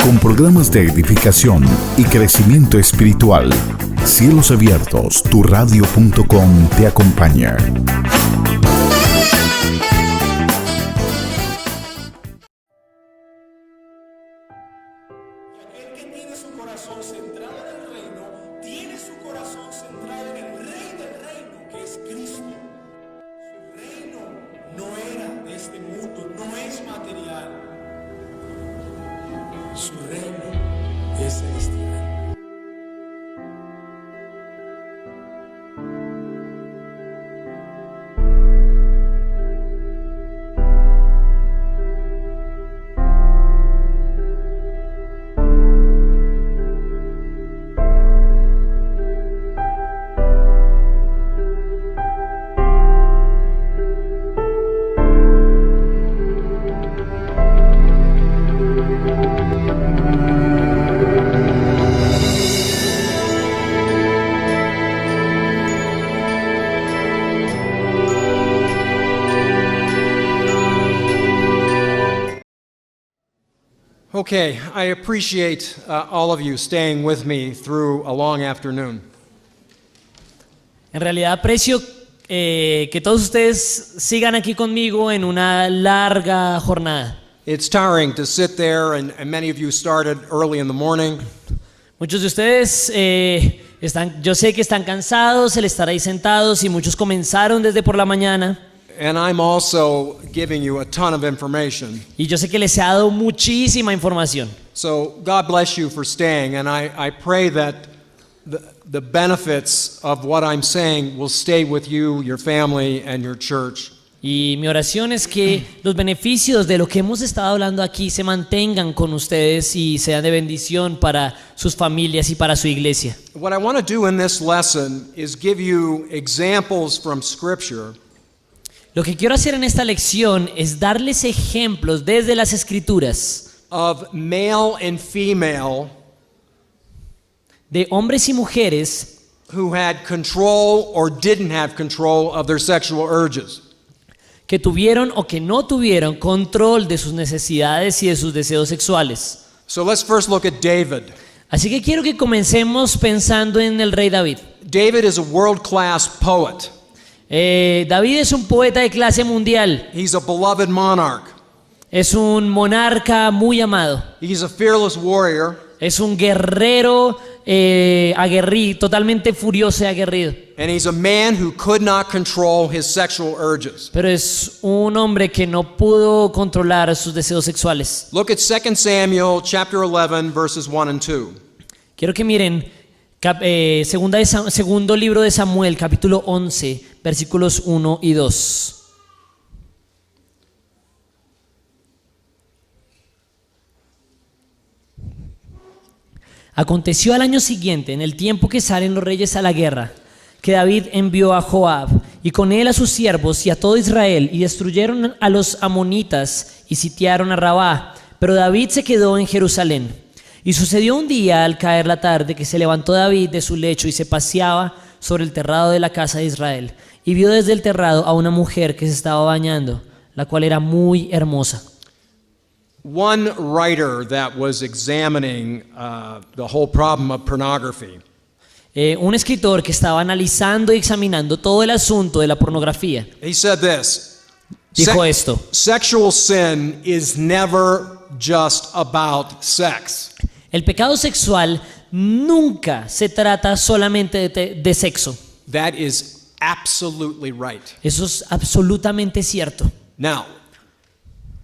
con programas de edificación y crecimiento espiritual. Cielos Abiertos, turadio.com te acompaña. Su reino es celestial. Okay, I appreciate all of you staying with me through a long afternoon. En realidad aprecio que todos ustedes sigan aquí conmigo en una larga jornada. It's tiring to sit there, and many of you started early in the morning. Muchos de ustedes yo sé que están cansados, el estar ahí sentados, y muchos comenzaron desde por la mañana. And I'm also giving you a ton of information. Y yo sé que les he dado muchísima información. So God bless you for staying, and I pray that the benefits of what I'm saying will stay with you, your family, and your church. Y mi oración es que los beneficios de lo que hemos estado hablando aquí se mantengan con ustedes y sean de bendición para sus familias y para su iglesia. What I want to do in this lesson is give you examples from Scripture. Lo que quiero hacer en esta lección es darles ejemplos desde las Escrituras Of male and female de hombres y mujeres who had control or didn't have control of their sexual urges. que tuvieron o que no tuvieron control de sus necesidades y de sus deseos sexuales. So let's first look at David. Así que quiero que comencemos pensando en el rey David. David is a world-class poet. David es un poeta de clase mundial. He's a beloved monarch. Es un monarca muy amado. He's a fearless warrior. Es un guerrero aguerrido, totalmente furioso y aguerrido. And he's a man who could not control his sexual urges. Pero es un hombre que no pudo controlar sus deseos sexuales. Look at 2 Samuel chapter 11 verses 1 and 2. Quiero que miren segundo libro de Samuel, capítulo 11, versículos 1 y 2. Aconteció al año siguiente, en el tiempo que salen los reyes a la guerra, que David envió a Joab y con él a sus siervos y a todo Israel, y destruyeron a los amonitas y sitiaron a Rabá, pero David se quedó en Jerusalén. Y sucedió un día al caer la tarde que se levantó David de su lecho y se paseaba sobre el terrado de la casa de Israel, y vio desde el terrado a una mujer que se estaba bañando, la cual era muy hermosa. One writer that was examining the whole problem of pornography Un escritor que estaba analizando y examinando todo el asunto de la pornografía he said this. dijo esto: Sexual sin is never just about sex. el pecado sexual nunca se trata solamente de sexo. That is absolutely right. Eso es absolutamente cierto. Now,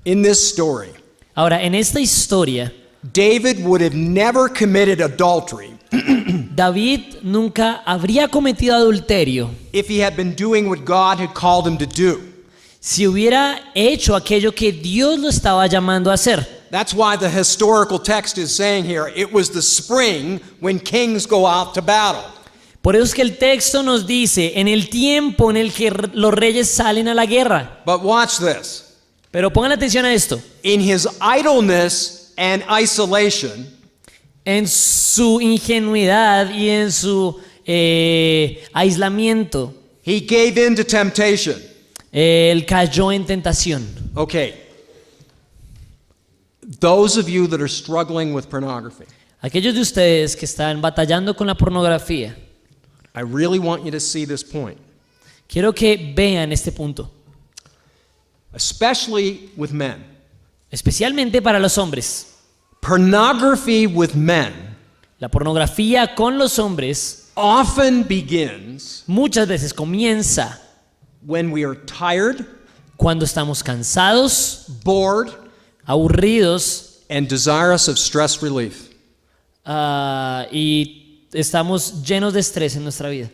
in this story, Ahora, en esta historia, David would have never committed adultery David nunca habría cometido adulterio if he had been doing what God had called him to do. si hubiera hecho aquello que Dios lo estaba llamando a hacer. That's why the historical text is saying here, it was the spring when kings go out to battle. Por eso es que el texto nos dice, en el tiempo en el que los reyes salen a la guerra. But watch this. Pero pongan atención a esto. In his idleness and isolation, En su ingenuidad y en su aislamiento, he gave in to temptation. él cayó en tentación. Okay. those of you that are struggling with pornography, Aquellos de ustedes que están batallando con la pornografía, I really want you to see this point, quiero que vean este punto, especially with men. especialmente para los hombres. Pornography with men La pornografía con los hombres often begins muchas veces comienza when we are tired, cuando estamos cansados, bored, aburridos and desirous of stress relief. y estamos llenos de estrés en nuestra vida.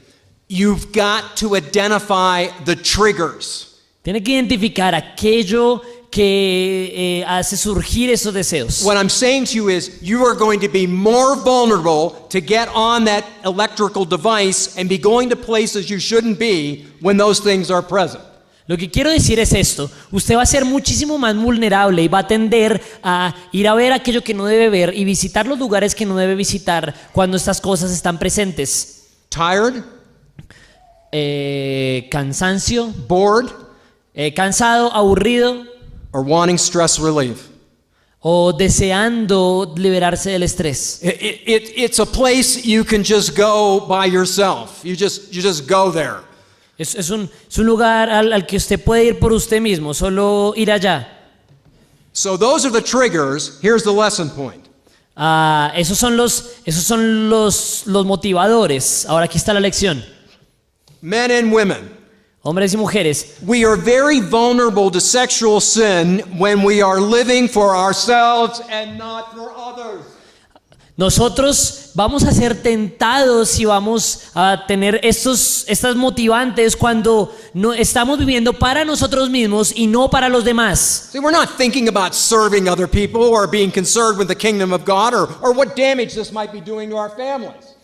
You've got to identify the triggers. Tiene que identificar aquello que hace surgir esos deseos. What I'm saying to you is you are going to be more vulnerable to get on that electrical device and be going to places you shouldn't be when those things are present. Lo que quiero decir es esto: usted va a ser muchísimo más vulnerable y va a tender a ir a ver aquello que no debe ver y visitar los lugares que no debe visitar cuando estas cosas están presentes. Tired, Cansancio, bored, cansado, aburrido or wanting stress relief. o deseando liberarse del estrés. It's a place you can just go by yourself. You just go there. Es un lugar al que usted puede ir por usted mismo, solo ir allá. So those are the triggers. Here's the lesson point. Esos son los motivadores. Ahora aquí está la lección. Men and women, Hombres y mujeres, we are very vulnerable to sexual sin when we are living for ourselves and not for others. nosotros vamos a ser tentados y vamos a tener estas motivantes cuando no estamos viviendo para nosotros mismos y no para los demás. See, we're not thinking about serving other people or being concerned with the kingdom of God or what damage this might be doing to our families.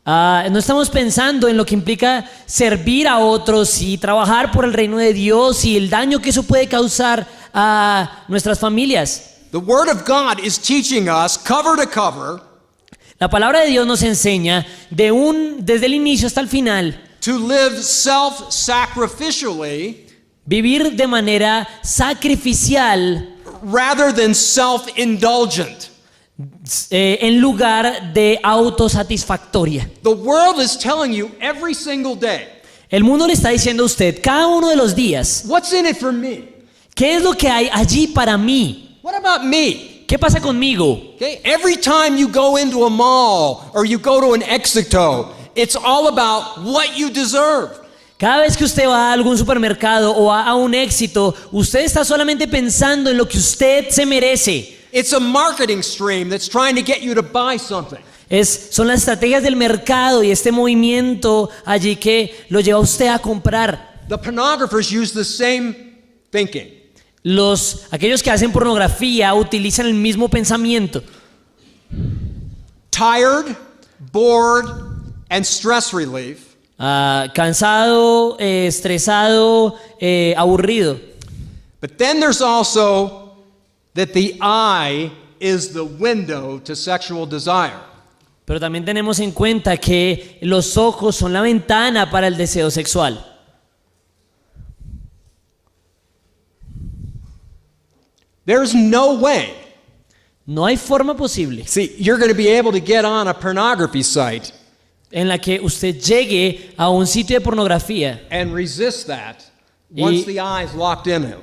No estamos pensando en lo que implica servir a otros y trabajar por el reino de Dios y el daño que eso puede causar a nuestras familias. The Word of God is teaching us, cover to cover, La palabra de Dios nos enseña desde el inicio hasta el final, to live self-sacrificially vivir de manera sacrificial rather than self-indulgent. en lugar de autosatisfactoria. The world is telling you every single day, El mundo le está diciendo a usted cada uno de los días, what's in it for me? ¿qué es lo que hay allí para mí? What about me? ¿Qué pasa conmigo? Okay? Every time you go into a mall or you go to an Exito, it's all about what you deserve. Cada vez que usted va a algún supermercado o va a un Éxito, usted está solamente pensando en lo que usted se merece. It's a marketing stream that's trying to get you to buy something. Son las estrategias del mercado y este movimiento allí que lo lleva a usted a comprar. The pornographers use the same thinking. Aquellos que hacen pornografía utilizan el mismo pensamiento. Tired, bored, and stress relief Cansado, estresado, aburrido. But then there's also that the eye is the window to sexual desire. Pero también tenemos en cuenta que los ojos son la ventana para el deseo sexual. There's no way. No hay forma posible See, you're going to be able to get on a pornography site en la que usted llegue a un sitio de pornografía. and resist that once the eye is locked in it.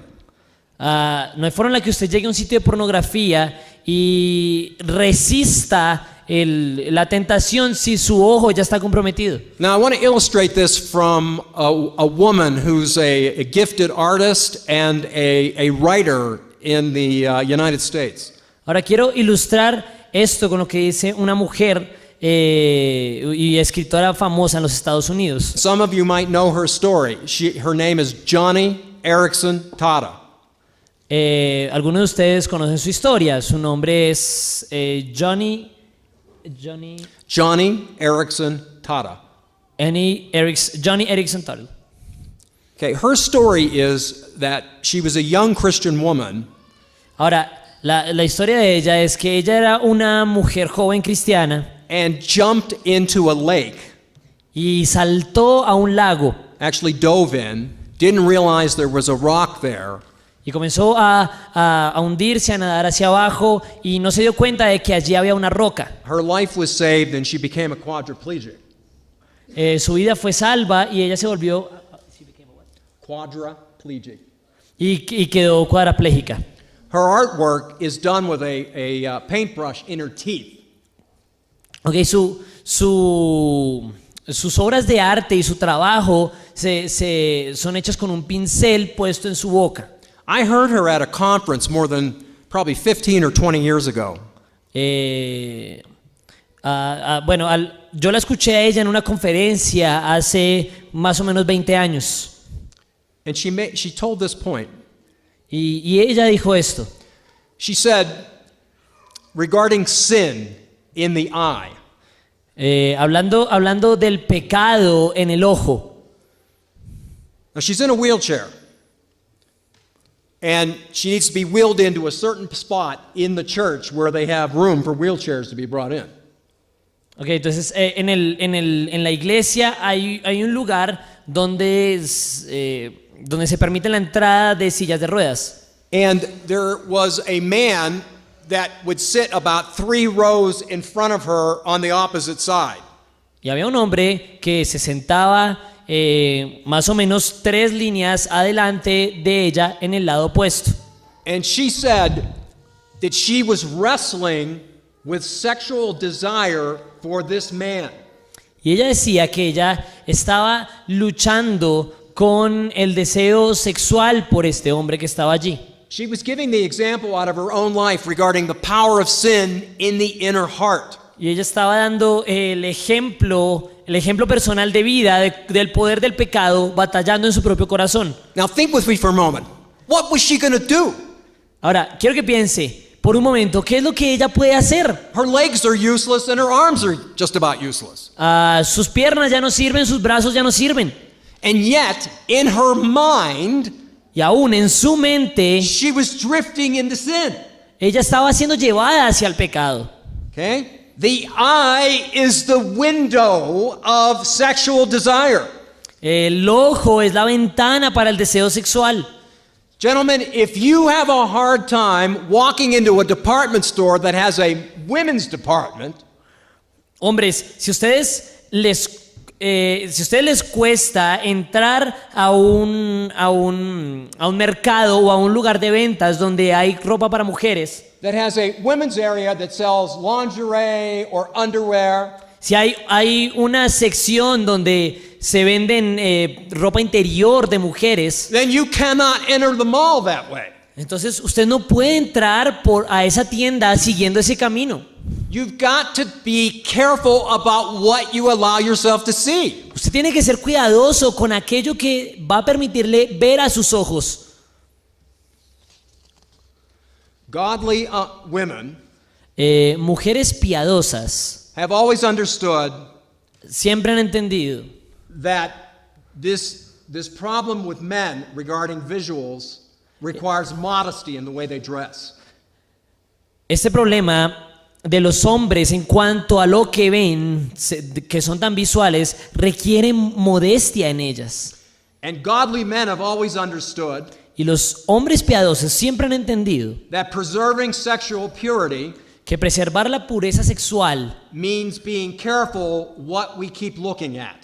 No hay forma en la que usted llegue a un sitio de pornografía y resista la tentación si su ojo ya está comprometido. Now, I want to illustrate this from a woman who's a gifted artist and a writer in the United States. Ahora quiero ilustrar esto con lo que dice una mujer y escritora famosa en los Estados Unidos. Some of you might know her story. Her name is Johnny Erickson Tata. Algunos de ustedes conocen su historia. Su nombre es Johnny Erickson Tata. Johnny Erickson Tuttle. Okay, her story is that she was a young Christian woman Ahora, la historia de ella es que ella era una mujer joven cristiana and jumped into a lake, y saltó a un lago. actually dove in, didn't realize there was a rock there, Y comenzó a hundirse, a nadar hacia abajo y no se dio cuenta de que allí había una roca. Her life was saved and she became a quadriplegic. Su vida fue salva y ella se volvió Quadriplegic. y quedó cuadraplégica. Her artwork is done with a paintbrush in her teeth. Okay, sus obras de arte y su trabajo son hechas con un pincel puesto en su boca. I heard her at a conference more than probably 15 or 20 years ago. Yo la escuché a ella en una conferencia hace más o menos 20 años. And she told this point. Y ella dijo esto. She said, regarding sin in the eye, Hablando del pecado en el ojo. now she's in a wheelchair, and she needs to be wheeled into a certain spot in the church where they have room for wheelchairs to be brought in. Okay, entonces en la iglesia hay un lugar donde se permite la entrada de sillas de ruedas. And there was a man that would sit about 3 rows in front of her on the opposite side. Y había un hombre que se sentaba más o menos 3 líneas adelante de ella en el lado opuesto. And she said that she was wrestling with sexual desire for this man. Y ella decía que ella estaba luchando con el deseo sexual por este hombre que estaba allí. She was giving the example out of her own life regarding the power of sin in the inner heart. Y ella estaba dando el ejemplo personal de vida del poder del pecado batallando en su propio corazón. Now think with me for a moment. What was she going to do? Ahora, quiero que piense por un momento, ¿qué es lo que ella puede hacer? Her legs are useless and her arms are just about useless. Sus piernas ya no sirven, sus brazos ya no sirven. And yet, in her mind, Y aún en su mente, she was drifting into sin. ella estaba siendo llevada hacia el pecado. Okay? The eye is the window of sexual desire. El ojo es la ventana para el deseo sexual. Gentlemen, if you have a hard time walking into a department store that has a women's department, Hombres, si a ustedes les cuesta entrar a un mercado o a un lugar de ventas donde hay ropa para mujeres, that has a women's area that sells lingerie or underwear, si hay una sección donde se venden ropa interior de mujeres, then you cannot enter the mall that way. entonces usted no puede entrar a esa tienda siguiendo ese camino. You've got to be careful about what you allow yourself to see. Usted tiene que ser cuidadoso con aquello que va a permitirle ver a sus ojos. Godly women Mujeres piadosas have always understood siempre han entendido that this problem with men regarding visuals requires modesty in the way they dress. este problema de los hombres en cuanto a lo que ven, que son tan visuales, requieren modestia en ellas. And godly men have always understood Y los hombres piadosos siempre han entendido that preserving sexual purity que preservar la pureza sexual means being careful what we keep looking at.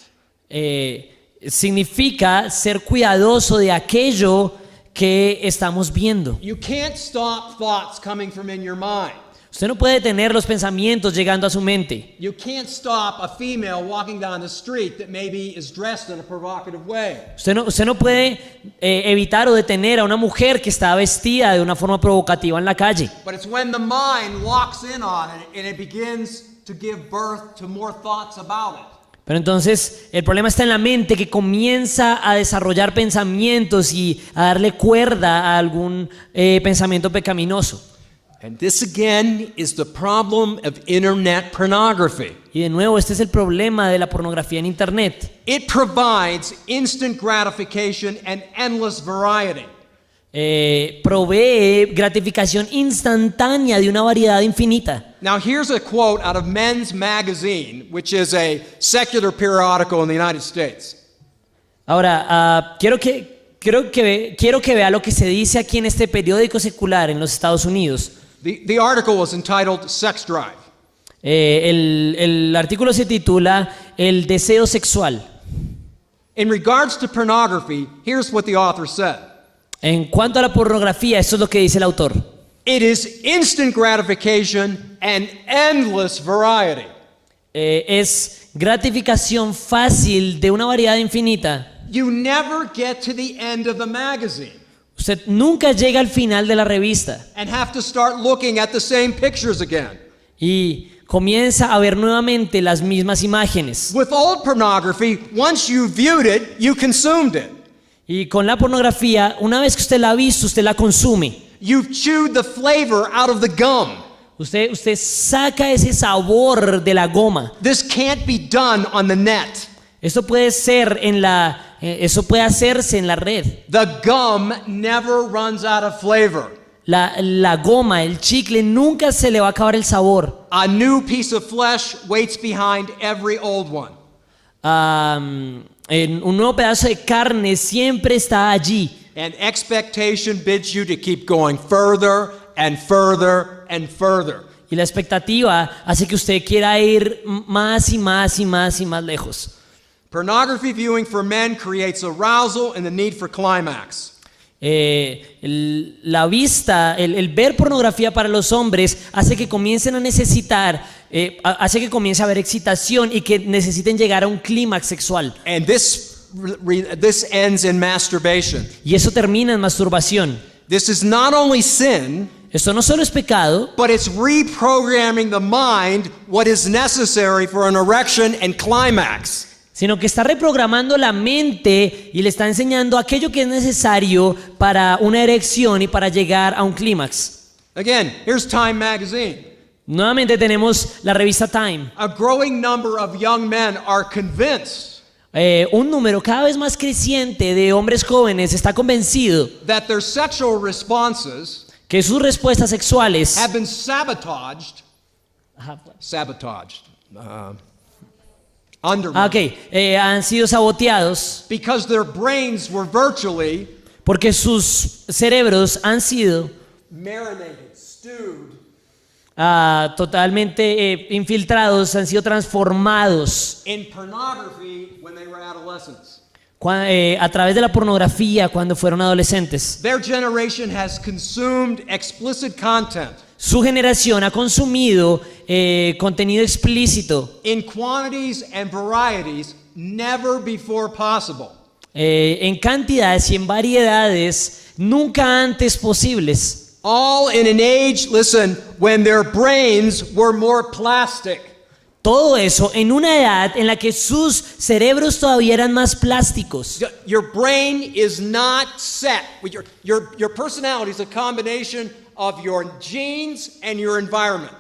significa ser cuidadoso de aquello que estamos viendo. You can't stop thoughts coming from in your mind. Usted no puede detener los pensamientos llegando a su mente. You can't stop a female walking down the street that maybe is dressed in a provocative way. Usted no puede evitar o detener a una mujer que está vestida de una forma provocativa en la calle. But it's when the mind locks in on it and it begins to give birth to more thoughts about it. Pero entonces el problema está en la mente, que comienza a desarrollar pensamientos y a darle cuerda a algún pensamiento pecaminoso. And this again is the problem of internet pornography. Y de nuevo, este es el problema de la pornografía en internet. It provides instant gratification and endless variety. Provee gratificación instantánea de una variedad infinita. Now here's a quote out of Men's Magazine, which is a secular periodical in the United States. Ahora, quiero que quiero que vea lo que se dice aquí en este periódico secular en los Estados Unidos. The article was entitled Sex Drive. El artículo se titula El deseo sexual. In regards to pornography, here's what the author said. En cuanto a la pornografía, esto es lo que dice el autor. It is instant gratification and endless variety. Es gratificación fácil de una variedad infinita. You never get to the end of the magazine Usted nunca llega al final de la revista and have to start looking at the same pictures again. y comienza a ver nuevamente las mismas imágenes. With old pornography, once you viewed it, you consumed it. Y con la pornografía, una vez que usted la ha visto, usted la consume. You've chewed the flavor out of the gum. Usted saca ese sabor de la goma. This can't be done on the net. Eso puede hacerse en la red. The gum never runs out of flavor. La goma, el chicle, nunca se le va a acabar el sabor. A new piece of flesh waits behind every old one. Un nuevo pedazo de carne siempre está allí. And expectation bids you to keep going further and further and further. Y la expectativa hace que usted quiera ir más y más y más y más lejos. Pornography viewing for men creates arousal and the need for climax. La vista, el ver pornografía para los hombres hace que comiencen a necesitar, hace que comience a haber excitación y que necesiten llegar a un clímax sexual. And this ends in masturbation. Y eso termina en masturbación. This is not only sin, Esto no solo es pecado, but it's reprogramming the mind what is necessary for an erection and climax. sino que está reprogramando la mente y le está enseñando aquello que es necesario para una erección y para llegar a un clímax. Again, here's Time magazine. Nuevamente tenemos la revista Time. A growing number of young men are convinced Un número cada vez más creciente de hombres jóvenes está convencido that their sexual responses que sus respuestas sexuales have been sabotaged, undermined, han sido saboteados because their brains were virtually porque sus cerebros han sido marinated, stewed totalmente infiltrados, han sido transformados in pornography when they were adolescents. a través de la pornografía cuando fueron adolescentes. Their generation has consumed explicit content Su generación ha consumido contenido explícito in quantities and varieties never before possible. En cantidades y en variedades nunca antes posibles. All in an age, listen, when their brains were more plastic. Todo eso en una edad en la que sus cerebros todavía eran más plásticos. Your brain is not set. Your personality is a combination of your genes and your environment.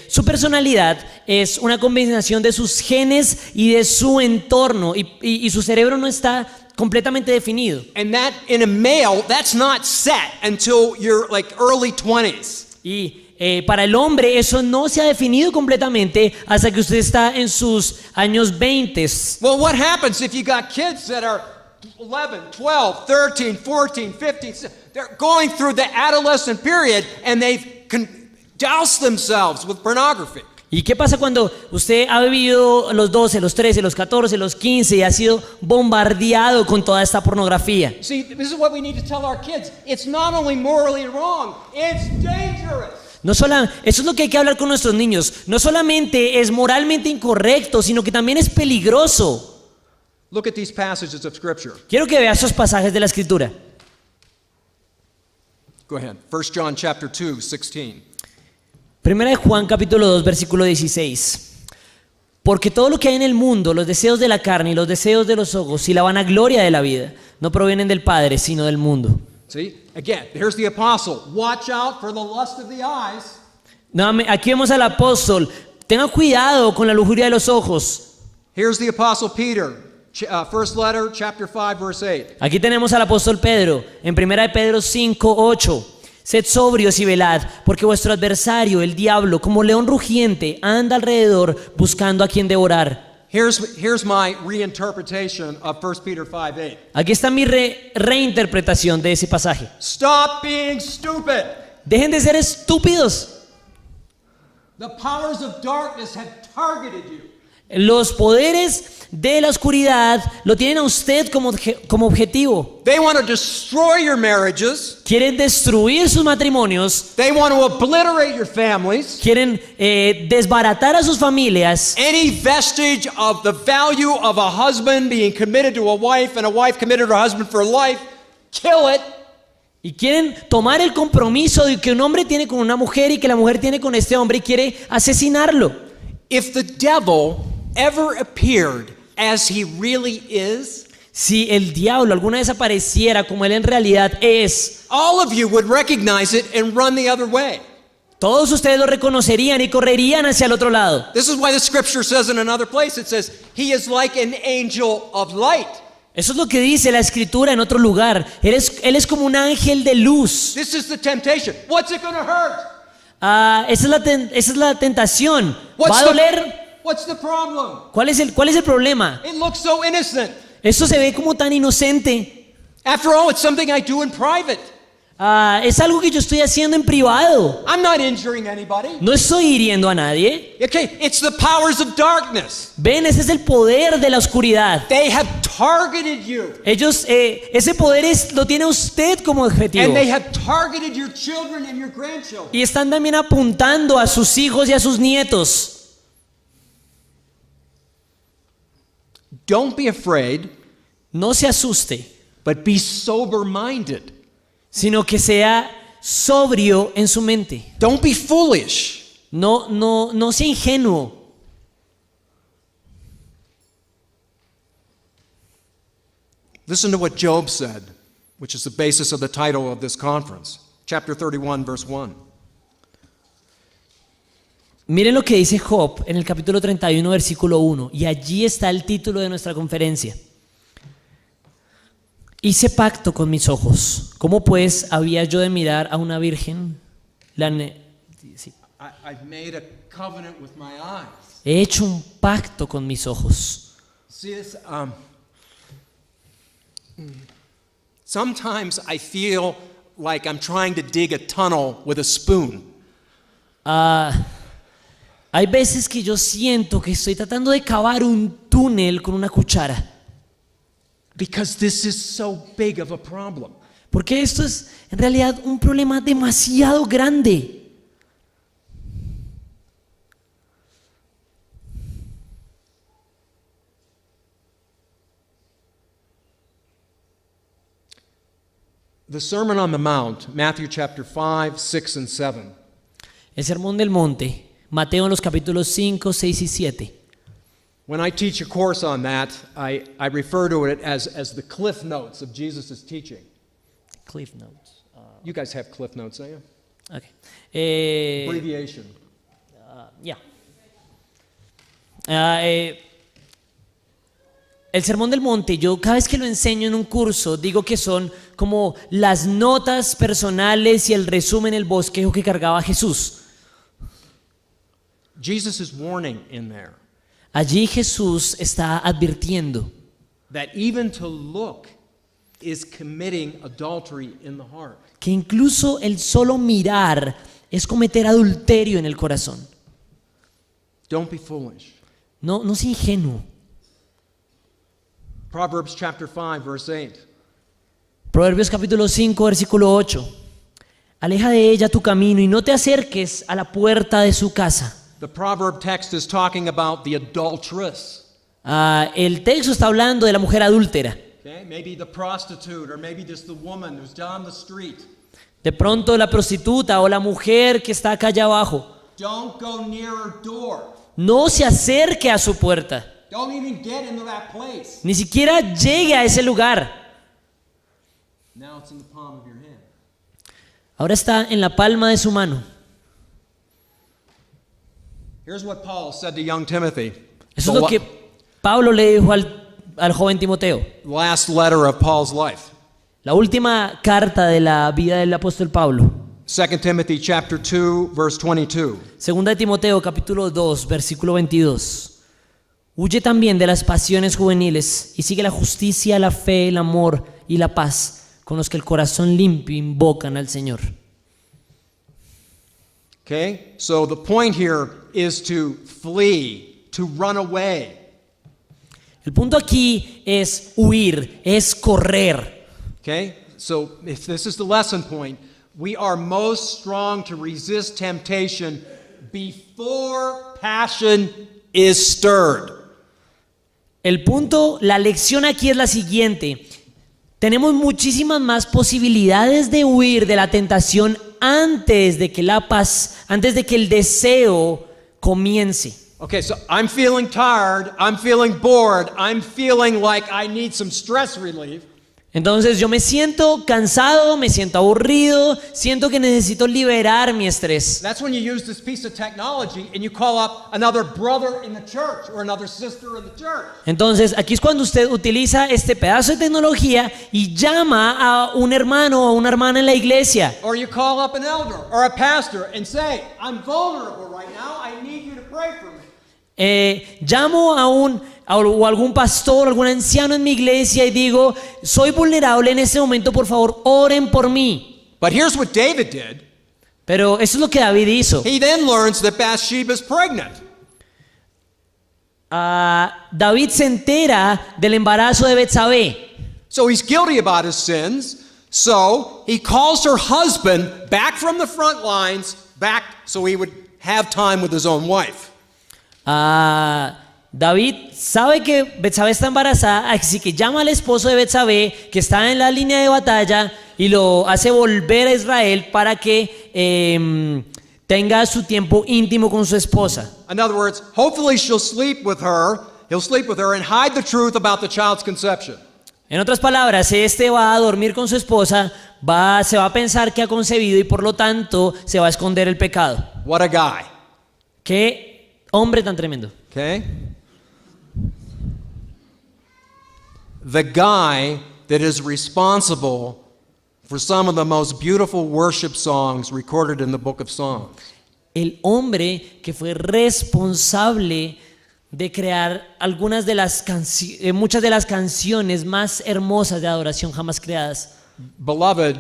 Su personalidad es una combinación de sus genes y de su entorno y su cerebro no está completamente definido. And that in a male, that's not set until you're like early 20s. Y para el hombre eso no se ha definido completamente hasta que usted está en sus años 20. Well, what happens if you got kids that are 11, 12, 13, 14, 15, they're going through the adolescent period and they've doused themselves with pornography? ¿Y qué pasa cuando usted ha vivido los 12, los 13, los 14, los 15 y ha sido bombardeado con toda esta pornografía? See, this is what we need to tell our kids. It's not only morally wrong, it's dangerous. Eso es lo que hay que hablar con nuestros niños. No solamente es moralmente incorrecto, sino que también es peligroso. Look at these passages of scripture. Quiero que vea esos pasajes de la Escritura. Go ahead. 1 John chapter 2, 16. Primera de Juan capítulo 2 versículo 16. Porque todo lo que hay en el mundo, los deseos de la carne y los deseos de los ojos y la vanagloria de la vida, no provienen del Padre, sino del mundo. See, again, here's the apostle. Watch out for the lust of the eyes. No, aquí vemos al apóstol. Tenga cuidado con la lujuria de los ojos. Here's the apostle Peter. First letter, chapter 5, verse 8. Aquí tenemos al apóstol Pedro, en primera de Pedro 5, 8. Sed sobrios y velad, porque vuestro adversario, el diablo, como león rugiente, anda alrededor buscando a quien devorar. Here's my reinterpretation of 1 Peter 5:8. Aquí está mi reinterpretación de ese pasaje. Stop being stupid. Dejen de ser estúpidos. The powers of darkness have targeted you. Los poderes de la oscuridad lo tienen a usted como objetivo. They want to destroy your marriages. Quieren destruir sus matrimonios. They want to obliterate your families. Quieren desbaratar a sus familias. Any vestige of the value of a husband being committed to a wife and a wife committed to her husband for life, kill it. Y quieren tomar el compromiso de que un hombre tiene con una mujer y que la mujer tiene con este hombre y quiere asesinarlo. If the devil ever appeared as he really is, Si el diablo alguna vez apareciera como él en realidad es, all of you would recognize it and run the other way. todos ustedes lo reconocerían y correrían hacia el otro lado. This is why the scripture says in another place, it says, he is like an angel of light. Eso es lo que dice la escritura en otro lugar. Él es como un ángel de luz. This is the temptation. What's it going to hurt? Esa es la tentación. ¿Va a doler? What's the problem? ¿Cuál es el problema? It looks so innocent. Esto se ve como tan inocente. After all, it's something I do in private. Es algo que yo estoy haciendo en privado. I'm not injuring anybody. No estoy hiriendo a nadie. Okay, it's the powers of darkness. Ven, ese es el poder de la oscuridad. They have targeted you. Ellos, ese poder lo tiene usted como objetivo. And they have targeted your children and your grandchildren. Y están también apuntando a sus hijos y a sus nietos. Don't be afraid, No se asuste, but be sober-minded. sino que sea sobrio en su mente. Don't be foolish. No sea ingenuo. Listen to what Job said, which is the basis of the title of this conference. Chapter 31, verse 1. Miren lo que dice Job en el capítulo 31, versículo 1. Y allí está el título de nuestra conferencia. Hice pacto con mis ojos. ¿Cómo pues había yo de mirar a una virgen? Sí. I've made a covenant with my eyes. He hecho un pacto con mis ojos. See this? Sometimes I feel like I'm trying to dig a tunnel with a spoon. Hay veces que yo siento que estoy tratando de cavar un túnel con una cuchara. Because this is so big of a problem. Porque esto es en realidad un problema demasiado grande. The Sermon on the Mount, Matthew chapter 5, 6, and 7. El Sermón del Monte, Mateo en los capítulos 5, 6 y 7. When I teach a course on that, I refer to it as the cliff notes of Jesus' teaching. Cliff Notes. You guys have cliff notes, don't you? Okay. Abbreviation. Ya. El Sermón del Monte, yo cada vez que lo enseño en un curso, digo que son como las notas personales y el resumen, el bosquejo que cargaba Jesús. Jesus is warning in there Allí Jesús está advirtiendo that even to look is committing adultery in the heart. que incluso el solo mirar es cometer adulterio en el corazón. Don't be foolish. No sea ingenuo. Proverbs chapter 5, verse 8. Proverbios capítulo 5, versículo 8. Aleja de ella tu camino y no te acerques a la puerta de su casa. The proverb text is talking about the adulteress. El texto está hablando de la mujer adúltera. Okay? Maybe the prostitute or maybe just the woman who's down the street. De pronto la prostituta o la mujer que está acá allá abajo. Don't go near her door. No se acerque a su puerta. Don't even get into that place. Ni siquiera llegue a ese lugar. Now it's in the palm of your hand. Ahora está en la palma de su mano. Here's what Paul said to young Timothy. Eso es lo que Pablo le dijo al joven Timoteo. Last letter of Paul's life. La última carta de la vida del apóstol Pablo. 2 Timothy chapter 2, verse 22. Segunda de Timoteo capítulo 2, versículo 22. Huye también de las pasiones juveniles y sigue la justicia, la fe, el amor y la paz con los que el corazón limpio invocan al Señor. Okay? So the point here is to flee, to run away. El punto aquí es huir, es correr. Okay? So if this is the lesson point, we are most strong to resist temptation before passion is stirred. El punto, la lección aquí es la siguiente. Tenemos muchísimas más posibilidades de huir de la tentación antes de que antes de que el deseo comience. Okay, so I'm feeling tired, I'm feeling bored, I'm feeling like I need some stress relief. Entonces yo me siento cansado, me siento aburrido, siento que necesito liberar mi estrés. That's when you use this piece of technology and you call up another brother in the church or another sister in the church. Entonces aquí es cuando usted utiliza este pedazo de tecnología y llama a un hermano o una hermana en la iglesia. Or you call up an elder or a pastor and say, I'm vulnerable right now, I need you to pray for me. Llamo a algún pastor, algún anciano en mi iglesia y digo, soy vulnerable en este momento, por favor, oren por mí. But here's what David did. Pero eso es lo que David hizo. He then learns that Bathsheba is pregnant. David se entera del embarazo de Betsabé. So he's guilty about his sins. So he calls her husband back from the front lines, back so he would have time with his own wife. David sabe que Betsabé está embarazada, así que llama al esposo de Betsabé, que está en la línea de batalla, y lo hace volver a Israel para que tenga su tiempo íntimo con su esposa. In other words, hopefully he'll sleep with her and hide the truth about the child's conception. En otras palabras, este va a dormir con su esposa, se va a pensar que ha concebido y por lo tanto se va a esconder el pecado. What a guy. Qué hombre tan tremendo. Okay? The guy that is responsible for some of the most beautiful worship songs recorded in the book of Songs. El hombre que fue responsable de crear muchas de las canciones más hermosas de adoración jamás creadas. Beloved,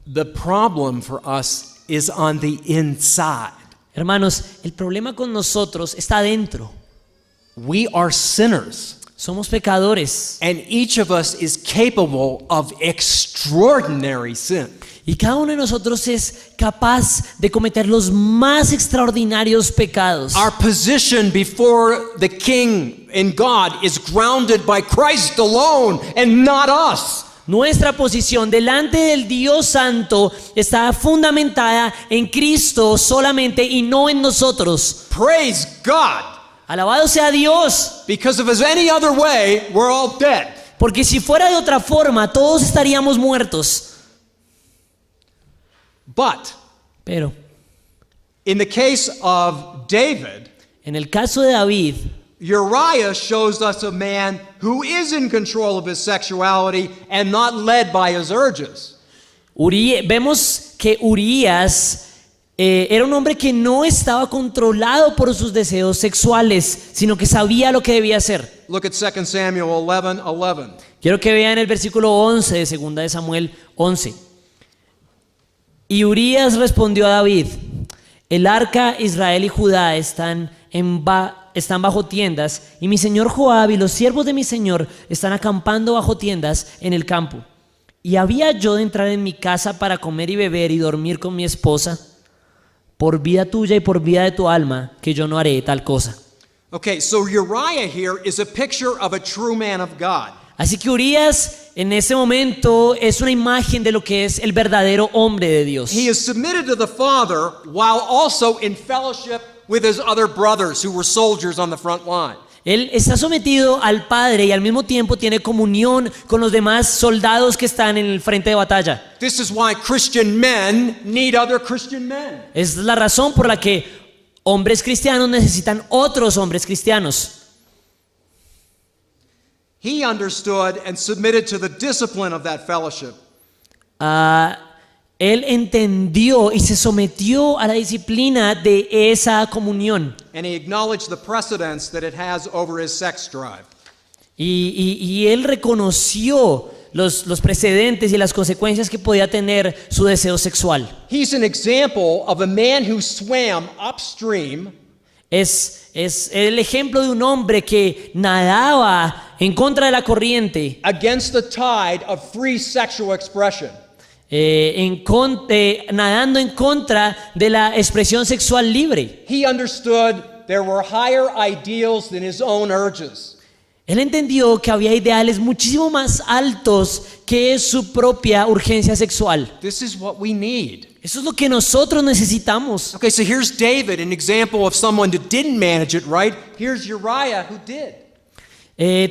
the problem for us is on the inside. Hermanos, el problema con nosotros está adentro. We are sinners. Somos pecadores. And each of us is capable of extraordinary sin. Y cada uno de nosotros es capaz de cometer los más extraordinarios pecados. Our position before the King and God is grounded by Christ alone and not us. Nuestra posición delante del Dios Santo está fundamentada en Cristo solamente y no en nosotros. Praise God. Alabado sea Dios. Because if it's any other way, we're all dead. Porque si fuera de otra forma, todos estaríamos muertos. Pero in the case of David, en el caso de David, Uriah shows us a man who is in control of his sexuality and not led by his urges. Vemos que Urías era un hombre que no estaba controlado por sus deseos sexuales, sino que sabía lo que debía hacer. Look at 2 Samuel 11:11. Quiero que vean el versículo 11 de 2 de Samuel 11. Y Urías respondió a David: el arca, Israel y Judá están bajo tiendas, y mi señor Joab y los siervos de mi señor están acampando bajo tiendas en el campo. ¿Y había yo de entrar en mi casa para comer y beber y dormir con mi esposa? Por vida tuya y por vida de tu alma, que yo no haré tal cosa. Okay, so Uriah here is a picture of a true man of God. Así que Urías en ese momento es una imagen de lo que es el verdadero hombre de Dios. He is submitted to the Father while also in fellowship with his other brothers who were soldiers on the front line. Él está sometido al Padre y al mismo tiempo tiene comunión con los demás soldados que están en el frente de batalla. This is why Christian men need other Christian men. Es la razón por la que hombres cristianos necesitan otros hombres cristianos. He understood and submitted to the discipline of that fellowship. Él entendió y se sometió a la disciplina de esa comunión. And he acknowledged the precedence that it has over his sex drive. Y él reconoció los precedentes y las consecuencias que podía tener su deseo sexual. He's an example of a man who swam upstream Es el ejemplo de un hombre que nadaba en contra de la corriente, against the tide of free sexual expression. nadando en contra de la expresión sexual libre. He understood there were higher ideals than his own urges. Él entendió que había ideales muchísimo más altos que su propia urgencia sexual. This is what we need. Eso es lo que nosotros necesitamos. Okay, so here's David, an example of someone that didn't manage it right. Here's Uriah, who did.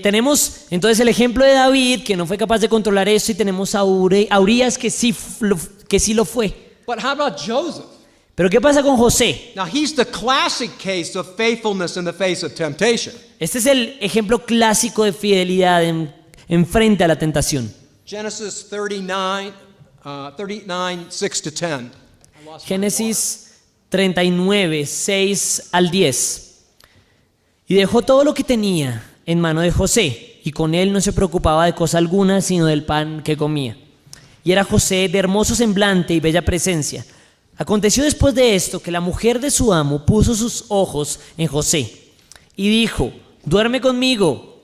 Tenemos entonces el ejemplo de David, que no fue capaz de controlar eso, y tenemos a Urías, que sí lo fue. But how about Joseph? Pero ¿qué pasa con José? Now, he's the classic case of faithfulness in the face of temptation. Este es el ejemplo clásico de fidelidad en frente a la tentación. Genesis 39, 6-10. Génesis 39, 6 al 10. Y dejó todo lo que tenía en mano de José, y con él no se preocupaba de cosa alguna, sino del pan que comía. Y era José de hermoso semblante y bella presencia. Aconteció después de esto que la mujer de su amo puso sus ojos en José y dijo: duerme conmigo.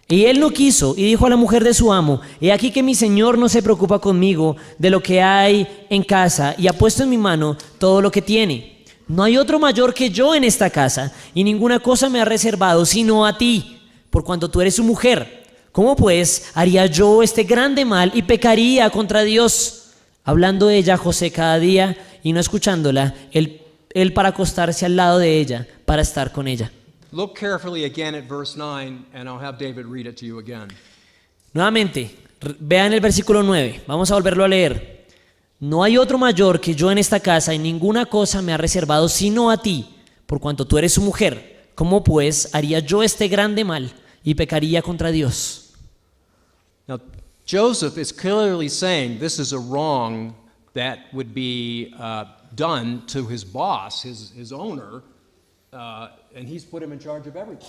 Y él no quiso, y dijo a la mujer de su amo: he aquí que mi señor no se preocupa conmigo de lo que hay en casa, y ha puesto en mi mano todo lo que tiene. No hay otro mayor que yo en esta casa, y ninguna cosa me ha reservado sino a ti, por cuanto tú eres su mujer. ¿Cómo pues haría yo este grande mal y pecaría contra Dios? Hablando ella a José cada día y no escuchándola, él para acostarse al lado de ella, para estar con ella. Look carefully again at verse 9, and I'll have David read it to you again. Nuevamente, vean el versículo 9, vamos a volverlo a leer. No hay otro mayor que yo en esta casa, y ninguna cosa me ha reservado sino a ti, por cuanto tú eres su mujer. ¿Cómo pues haría yo este grande mal y pecaría contra Dios? Now, Joseph is clearly saying this is a wrong that would be done to his boss, his owner, and he's put him in charge of everything.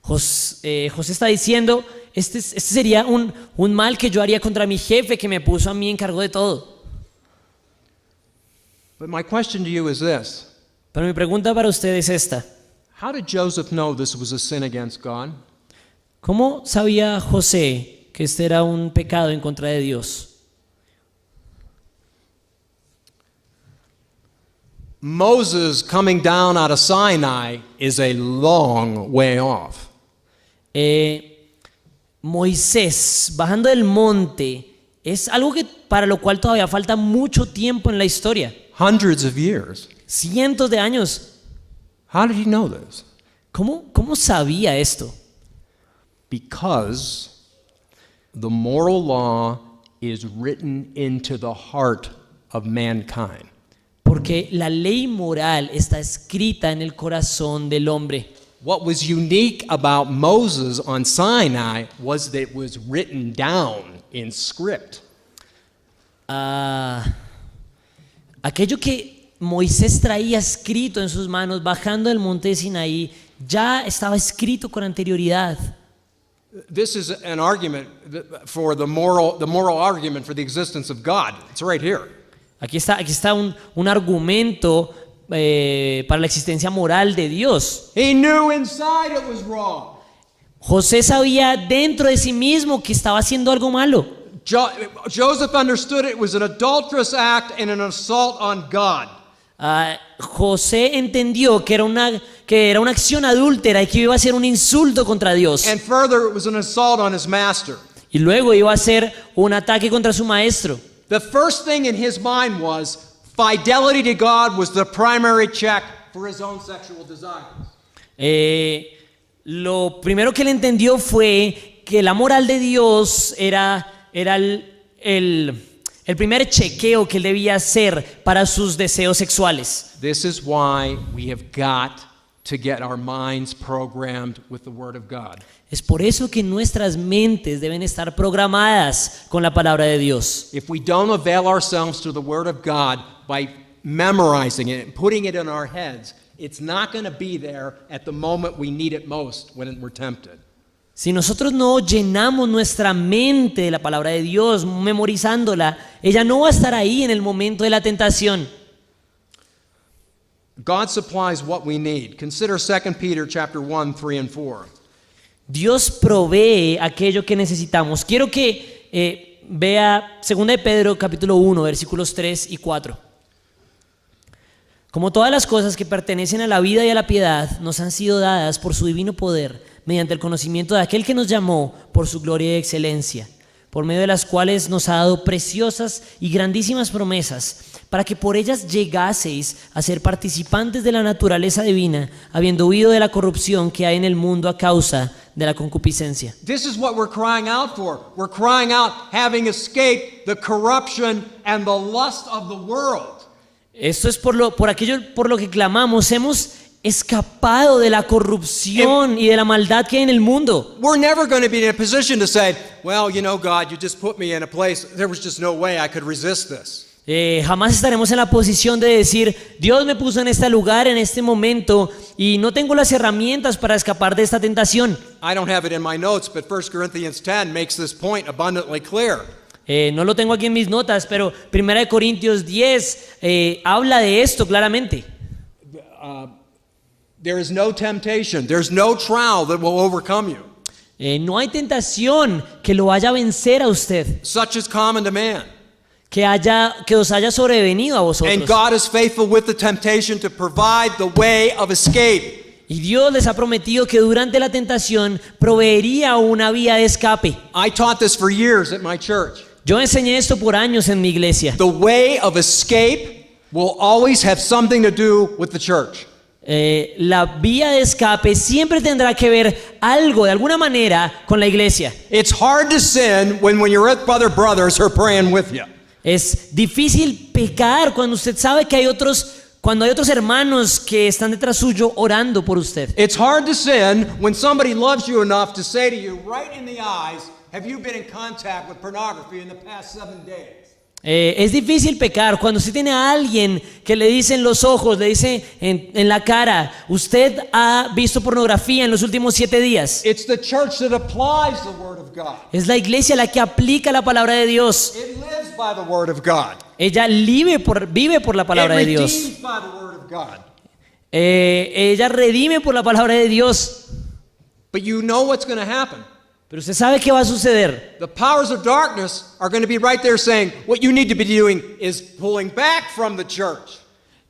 José está diciendo, este sería un mal que yo haría contra mi jefe, que me puso a mí en cargo de todo. But my question to you is this. Pero mi pregunta para usted es esta: How did Joseph know this was a sin against God? ¿cómo sabía José que este era un pecado en contra de Dios? Moses coming down out of Sinai is a long way off. Moisés bajando del monte es algo para lo cual todavía falta mucho tiempo en la historia. Hundreds of years. Cientos de años. How did he know this? ¿Cómo sabía esto? Because the moral law is written into the heart of mankind. Porque la ley moral está escrita en el corazón del hombre. What was unique about Moses on Sinai was that it was written down in script. Aquello que Moisés traía escrito en sus manos bajando del monte de Sinaí ya estaba escrito con anterioridad. This is an argument for the moral argument for the existence of God. It's right here. Aquí está un argumento para la existencia moral de Dios. He knew inside it was wrong. José sabía dentro de sí mismo que estaba haciendo algo malo. Joseph understood it was an adulterous act and an assault on God. José entendió que era una acción adúltera y que iba a ser un insulto contra Dios. And further, it was an assault on his master. Y luego iba a ser un ataque contra su maestro. The first thing in his mind was fidelity to God was the primary check for his own sexual desires. Lo primero que él entendió fue que la moral de Dios era el primer chequeo que él debía hacer para sus deseos sexuales. This is why we have got to get our minds programmed with the Word of God. Es por eso que nuestras mentes deben estar programadas con la palabra de Dios. If we don't avail ourselves to the Word of God by memorizing it and putting it in our heads, it's not going to be there at the moment we need it most when we're tempted. Si nosotros no llenamos nuestra mente de la palabra de Dios, memorizándola, ella no va a estar ahí en el momento de la tentación. God supplies what we need. Consider 2 Peter chapter 1, 3 and 4. Dios provee aquello que necesitamos. Quiero que vea 2 de Pedro capítulo 1, versículos 3 y 4. Como todas las cosas que pertenecen a la vida y a la piedad nos han sido dadas por su divino poder, mediante el conocimiento de aquel que nos llamó por su gloria y excelencia, por medio de las cuales nos ha dado preciosas y grandísimas promesas, para que por ellas llegaseis a ser participantes de la naturaleza divina, habiendo huido de la corrupción que hay en el mundo a causa de la concupiscencia. This is what we're crying out for. We're crying out having escaped the corruption and the lust of the world. Esto es por lo que clamamos. Hemos escapado de la corrupción y de la maldad que hay en el mundo. We're never going to be in a position to say, well, you know, God, you just put me in a place, there was just no way I could resist this. Jamás estaremos en la posición de decir, Dios me puso en este lugar, en este momento, y no tengo las herramientas para escapar de esta tentación. I don't have it in my notes, but 1 Corinthians 10 makes this point abundantly clear. No lo tengo aquí en mis notas, pero 1 Corintios 10 habla de esto claramente. There is no temptation, there's no trial that will overcome you. No hay tentación que lo vaya a vencer a usted, Such is common to man. que os haya sobrevenido a vosotros. And God is faithful with the temptation to provide the way of escape. Y Dios les ha prometido que durante la tentación proveería una vía de escape. I taught this for years at my church. Yo enseñé esto por años en mi iglesia. The way of escape will always have something to do with the church. La vía de escape siempre tendrá que ver algo, de alguna manera, con la iglesia. It's hard to sin when your other brothers are praying with you. Es difícil pecar cuando usted sabe que cuando hay otros hermanos que están detrás suyo orando por usted. It's hard to sin when somebody loves you enough to say to you right in the eyes, have you been in contact with pornography in the past 7 days? Es difícil pecar cuando usted tiene a alguien que le dice en los ojos, le dice en la cara, usted ha visto pornografía en los últimos 7 días. It's the church that applies the word of God. Es la iglesia la que aplica la palabra de Dios. It lives by the word of God. Ella vive por la palabra de It Dios. redeems by the word of God. Ella redime por la palabra de Dios. But you know what's going to happen. Pero usted sabe qué va a suceder. The powers of darkness are going to be right there saying, what you need to be doing is pulling back from the church.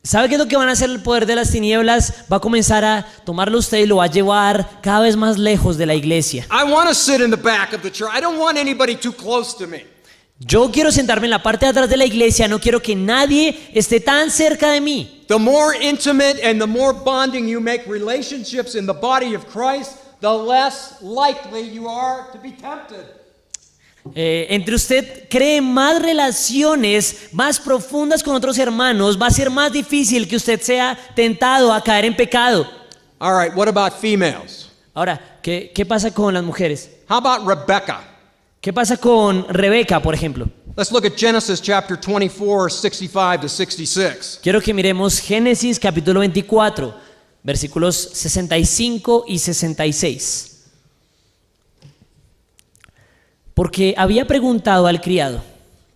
¿Sabe qué es lo que van a hacer el poder de las tinieblas? Va a comenzar a tomarlo usted y lo va a llevar cada vez más lejos de la iglesia. I want to sit in the back of the church. I don't want anybody too close to me. Yo quiero sentarme en la parte de atrás de la iglesia, no quiero que nadie esté tan cerca de mí. The more intimate and the more bonding you make relationships in the body of Christ, the less likely you are to be tempted. Entre usted cree más relaciones más profundas con otros hermanos, va a ser más difícil que usted sea tentado a caer en pecado. All right, what about females? Ahora, ¿qué pasa con las mujeres? How about Rebecca? ¿Qué pasa con Rebeca, por ejemplo? Let's look at Genesis chapter 24, 65 to 66. Quiero que miremos Génesis capítulo 24, versículos 65 y 66. Porque había preguntado al criado,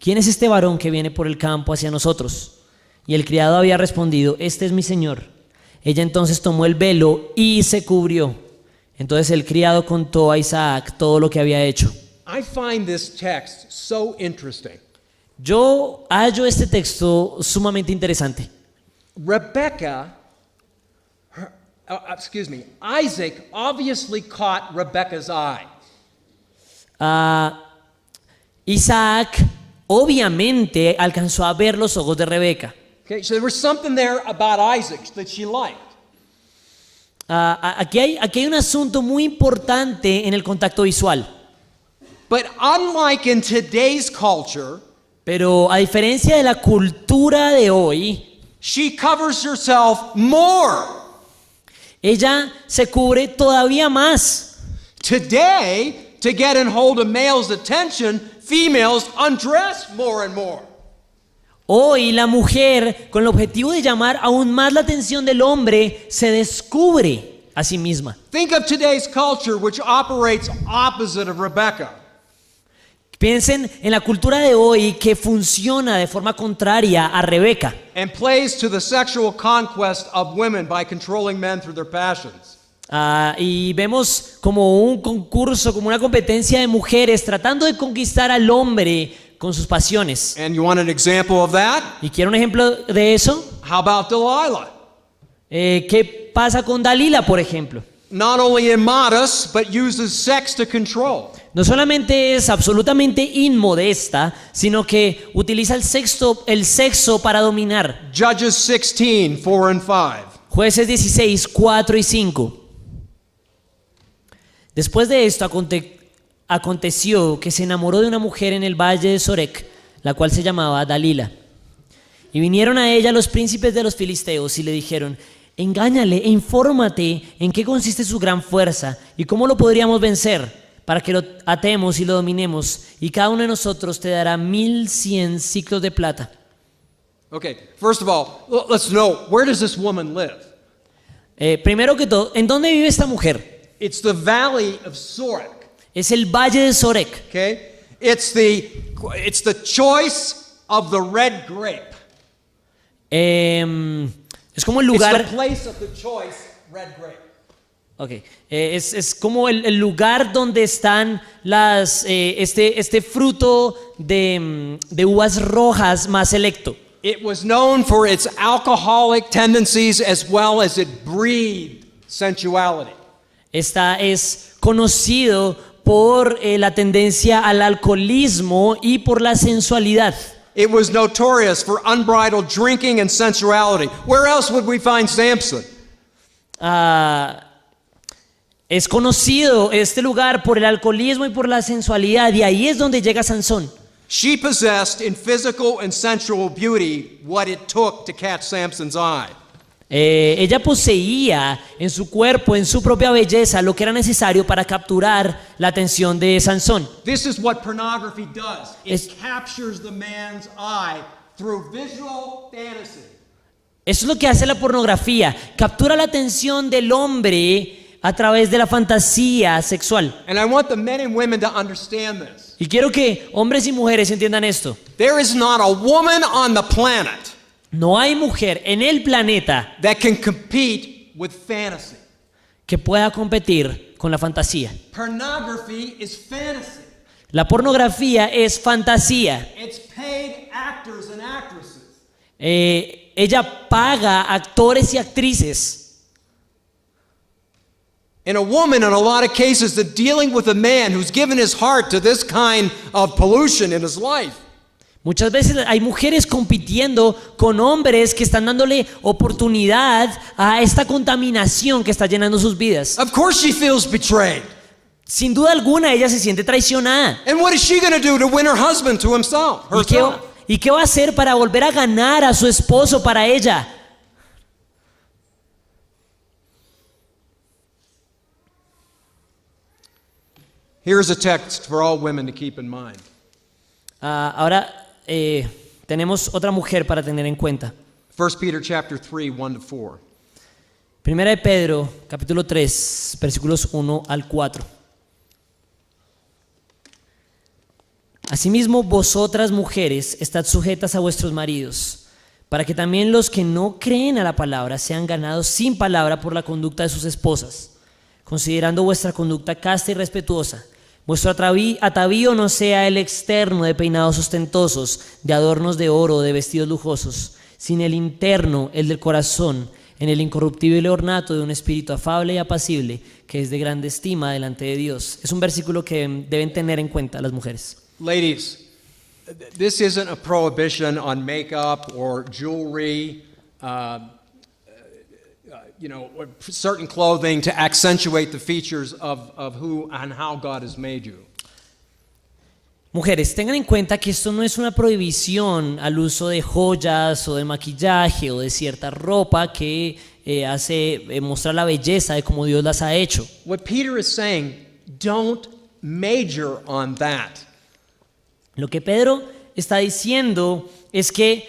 ¿quién es este varón que viene por el campo hacia nosotros? Y el criado había respondido, este es mi señor. Ella entonces tomó el velo y se cubrió. Entonces el criado contó a Isaac todo lo que había hecho. I find this text so interesting. Yo hallo este texto sumamente interesante. Isaac obviously caught Rebecca's eye. Isaac obviamente alcanzó a ver los ojos de Rebeca. Okay, so there was something there about Isaac that she liked. Aquí hay un asunto muy importante en el contacto visual. But unlike in today's culture, pero a diferencia de la cultura de hoy, she covers herself more. Ella se cubre todavía más. Today, to get and hold a male's attention, females undress more and more. Hoy la mujer, con el objetivo de llamar aún más la atención del hombre, se descubre a sí misma. Think of today's culture, which operates opposite of Rebecca. Piensen en la cultura de hoy que funciona de forma contraria a Rebeca And plays to the sexual conquest of women by controlling men through their passions. y vemos como un concurso, como una competencia de mujeres tratando de conquistar al hombre con sus pasiones. And you want an example of that? ¿Y quiere un ejemplo de eso? How about Delilah? ¿Qué pasa con Dalila, por ejemplo? Not only immodest, but uses sex to control. No solamente es absolutamente inmodesta, sino que utiliza el sexo para dominar. Judges 16, 4 and 5. Jueces 16, 4 y 5. Después de esto aconteció que se enamoró de una mujer en el valle de Sorek, la cual se llamaba Dalila. Y vinieron a ella los príncipes de los filisteos y le dijeron: engáñale e infórmate en qué consiste su gran fuerza y cómo lo podríamos vencer, para que lo atemos y lo dominemos, y cada uno de nosotros te dará 1100 ciclos de plata. Okay, first of all, let's know, where does this woman live? Primero que todo, ¿en dónde vive esta mujer? It's the valley of Sorek. Es el valle de Sorek. Okay? It's the choice of the red grape. Es como el It's lugar. the place of the choice red grape. Okay. Es como el lugar donde están este fruto de uvas rojas más selecto. It was known for its alcoholic tendencies as well as it breathed sensuality. Esta es conocido por la tendencia al alcoholismo y por la sensualidad. It was notorious for unbridled drinking and sensuality. Where else would we find Samson? Es conocido este lugar por el alcoholismo y por la sensualidad, y ahí es donde llega Sansón. She possessed in physical and sensual beauty what it took to catch Samson's eye. Ella poseía en su cuerpo, en su propia belleza, lo que era necesario para capturar la atención de Sansón. This is what pornography does. It captures the man's eye through visual fantasy. Eso es lo que hace la pornografía, captura la atención del hombre a través de la fantasía sexual. And I want the men and women to understand this. Y quiero que hombres y mujeres entiendan esto. There is not a woman on the planet No hay mujer en el planeta that can compete with fantasy. que pueda competir con la fantasía. Pornography is fantasy. La pornografía es fantasía. It's paid actors and actresses. Ella paga actores y actrices. And a woman, in a lot of cases, that dealing with a man who's given his heart to this kind of pollution in his life. Muchas veces hay mujeres compitiendo con hombres que están dándole oportunidad a esta contaminación que está llenando sus vidas. Of course she feels betrayed. Sin duda alguna ella se siente traicionada. And what is she going to do to win her husband to himself? ¿Y qué va a hacer para volver a ganar a su esposo para ella? Here's a text for all women to keep in mind. Ahora tenemos otra mujer para tener en cuenta. 1 Peter chapter 3, 1 to 4. Primera de Pedro, capítulo 3, versículos 1 al 4. Asimismo, vosotras mujeres, estad sujetas a vuestros maridos, para que también los que no creen a la palabra sean ganados sin palabra por la conducta de sus esposas, considerando vuestra conducta casta y respetuosa. Vuestro atavío no sea el externo de peinados ostentosos, de adornos de oro, de vestidos lujosos, sino el interno, el del corazón, en el incorruptible ornato de un espíritu afable y apacible, que es de grande estima delante de Dios. Es un versículo que deben tener en cuenta las mujeres. Ladies, this isn't a prohibition on makeup or jewelry, or certain clothing to accentuate the features of who and how God has made you. Mujeres, tengan en cuenta que esto no es una prohibición al uso de joyas o de maquillaje o de cierta ropa que hace mostrar la belleza de cómo Dios las ha hecho. What Peter is saying, don't major on that. Lo que Pedro está diciendo es que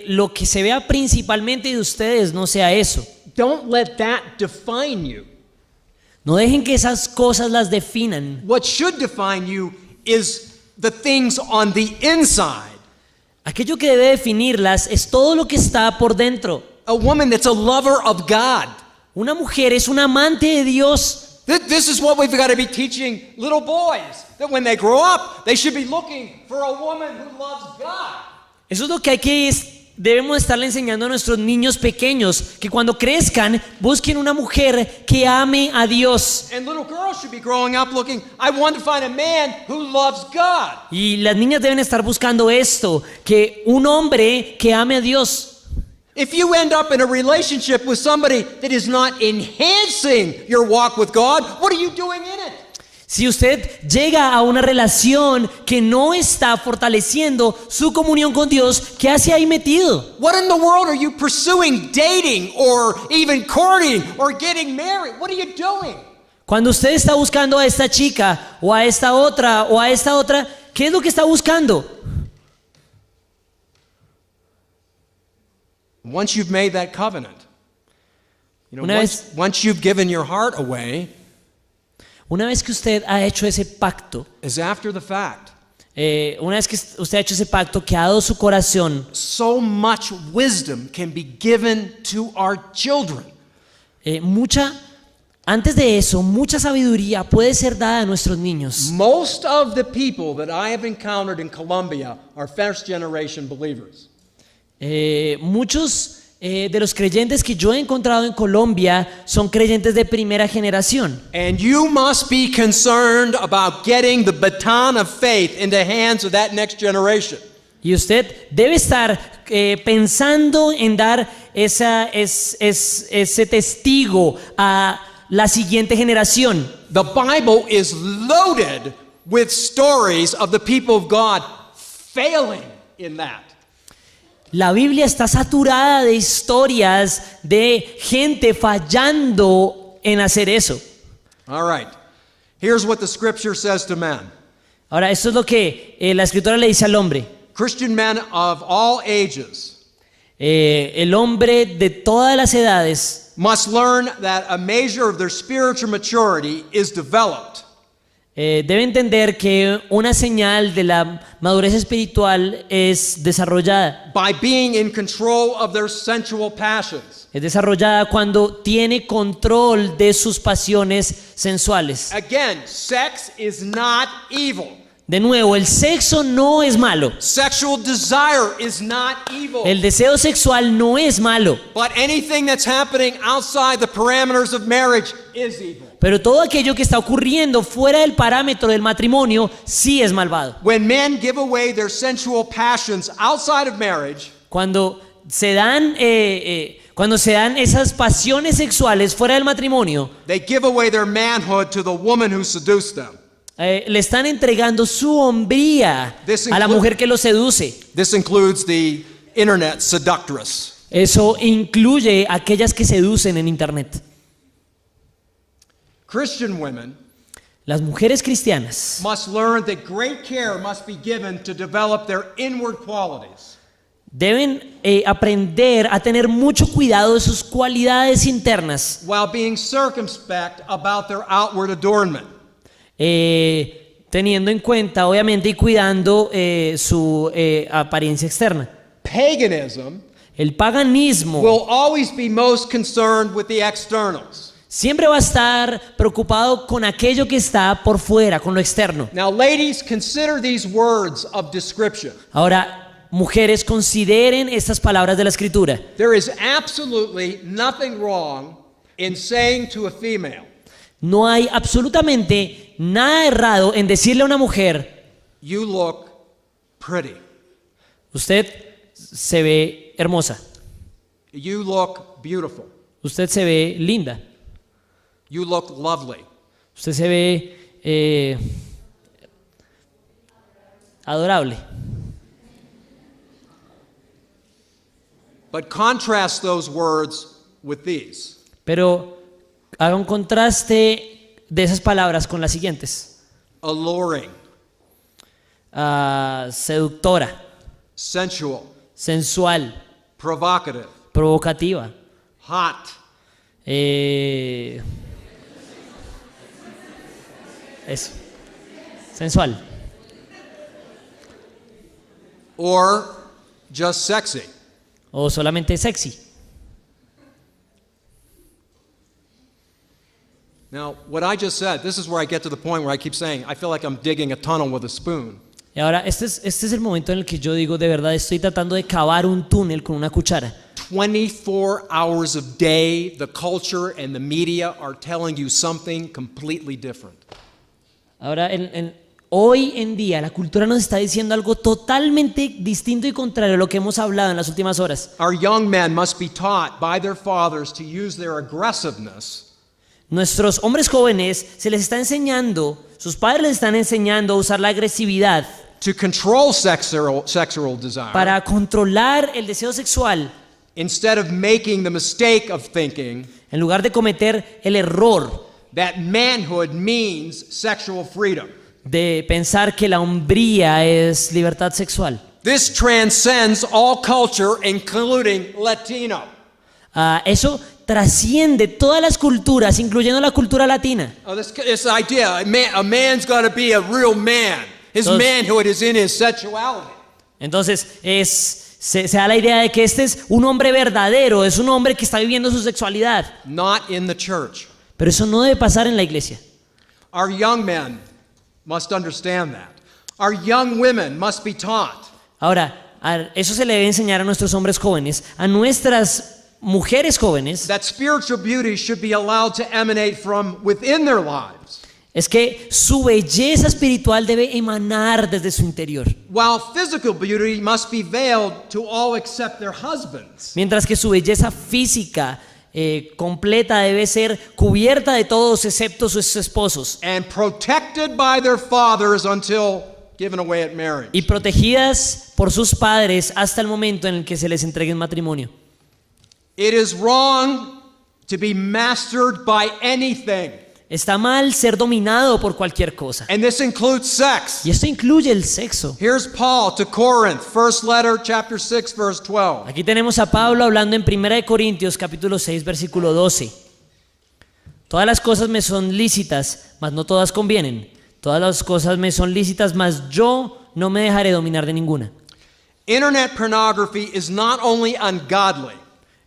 lo que se vea principalmente de ustedes no sea eso. Don't let that define you. No dejen que esas cosas las definan. What should define you is the things on the inside. Aquello que debe definirlas es todo lo que está por dentro. A woman that's a lover of God. Una mujer es una amante de Dios. This is what we've got to be teaching little boys. That when they grow up, they should be looking for a woman who loves God. Eso es lo que debemos estarle enseñando a nuestros niños pequeños, que cuando crezcan busquen una mujer que ame a Dios. And little girls should be growing up looking, I want to find a man who loves God. Y las niñas deben estar buscando esto, que un hombre que ame a Dios. If you end up in a relationship with somebody that is not enhancing your walk with God, what are you doing in it? Si usted llega a una relación que no está fortaleciendo su comunión con Dios, ¿qué hace ahí metido? What in the world are you pursuing, dating or even courting or getting married? What are you doing? Cuando usted está buscando a esta chica o a esta otra o a esta otra, ¿qué es lo que está buscando? Once you've made that covenant, Una vez- once you've given your heart away, Una vez que usted ha hecho ese pacto, is after the fact. una vez que usted ha hecho ese pacto, que ha dado su corazón, So much wisdom can be given to our children. antes de eso, mucha sabiduría puede ser dada a nuestros niños. Most of the people that I have encountered in Colombia are first generation believers. Muchos de los creyentes que yo he encontrado en Colombia son creyentes de primera generación. And you must be concerned about getting the baton of faith into the hands of that next generation. Y usted debe estar pensando en dar ese testigo a la siguiente generación. The Bible is loaded with stories of the people of God failing in that. La Biblia está saturada de historias de gente fallando en hacer eso. All right. Here's what the scripture says to men. Ahora, esto es lo que la escritura le dice al hombre. Christian men of all ages El hombre de todas las edades must learn that a measure of their spiritual maturity is developed debe entender que una señal de la madurez espiritual es desarrollada. by being in control of their sensual passions. Es desarrollada cuando tiene control de sus pasiones sensuales. Again, sex is not evil. De nuevo, el sexo no es malo. Sexual desire is not evil. El deseo sexual no es malo. But anything that's happening outside the parameters of marriage is evil. Pero todo aquello que está ocurriendo fuera del parámetro del matrimonio sí es malvado. When men give away their sensual passions outside of marriage, Cuando se dan esas pasiones sexuales fuera del matrimonio, they give away their manhood to the woman who seduced them. le están entregando su hombría a la mujer que los seduce. This includes the internet seductress. Eso incluye aquellas que seducen en internet. Christian women Las mujeres cristianas must learn that great care must be given to develop their inward qualities. deben aprender a tener mucho cuidado de sus cualidades internas, While being circumspect about their outward adornment. teniendo en cuenta, obviamente, y cuidando su apariencia externa. Paganism El paganismo will always be most concerned with the externals. siempre va a estar preocupado con aquello que está por fuera, con lo externo. Now, ladies, consider these words of description. Ahora, mujeres, consideren estas palabras de la Escritura. There is absolutely nothing wrong in saying to a female, No hay absolutamente nada errado en decirle a una mujer: you look pretty. usted se ve hermosa, You look beautiful. usted se ve linda, You look lovely. usted se ve adorable. But contrast those words with these. Pero haga un contraste de esas palabras con las siguientes. Alluring, Seductora, sensual, sensual, provocative, provocativa, hot, eso, sensual, or just sexy. o solamente sexy. Now, what I just said, this is where I get to the point where I keep saying, I feel like I'm digging a tunnel with a spoon. Y ahora, este es el momento en el que yo digo, de verdad, estoy tratando de cavar un túnel con una cuchara. 24 hours a day, the culture and the media are telling you something completely different. Ahora, hoy en día, la cultura nos está diciendo algo totalmente distinto y contrario a lo que hemos hablado en las últimas horas. Our young men must be taught by their fathers to use their aggressiveness Nuestros hombres jóvenes se les está enseñando, sus padres les están enseñando a usar la agresividad to control sexual desire para controlar el deseo sexual, instead of making the mistake of thinking en lugar de cometer el error that manhood means sexual freedom. de pensar que la hombría es libertad sexual. This transcends all culture, including Latino. Eso trasciende todas las culturas, incluyendo la cultura latina. This idea, a man's got to be a real man. His Entonces- manhood is in his sexuality. Entonces, se da la idea de que este es un hombre verdadero, es un hombre que está viviendo su sexualidad. Not in the church. Pero eso no debe pasar en la iglesia. Our young men must understand that. Our young women must be taught Ahora, eso se le debe enseñar a nuestros hombres jóvenes, a nuestras mujeres jóvenes, that spiritual beauty should be allowed to emanate from within their lives, es que su belleza espiritual debe emanar desde su interior, while physical beauty must be veiled to all except their husbands. mientras que su belleza física completa debe ser cubierta de todos excepto sus esposos And protected by their fathers until given away at marriage. y protegidas por sus padres hasta el momento en el que se les entregue en matrimonio. It is wrong to be mastered by anything. Está mal ser dominado por cualquier cosa. And this includes sex. Y esto incluye el sexo. Here's Paul to Corinth, first letter, chapter 6, verse 12. Aquí tenemos a Pablo hablando en 1 de Corintios capítulo 6 versículo 12. Todas las cosas me son lícitas, mas no todas convienen. Todas las cosas me son lícitas, mas yo no me dejaré dominar de ninguna. Internet pornography is not only ungodly,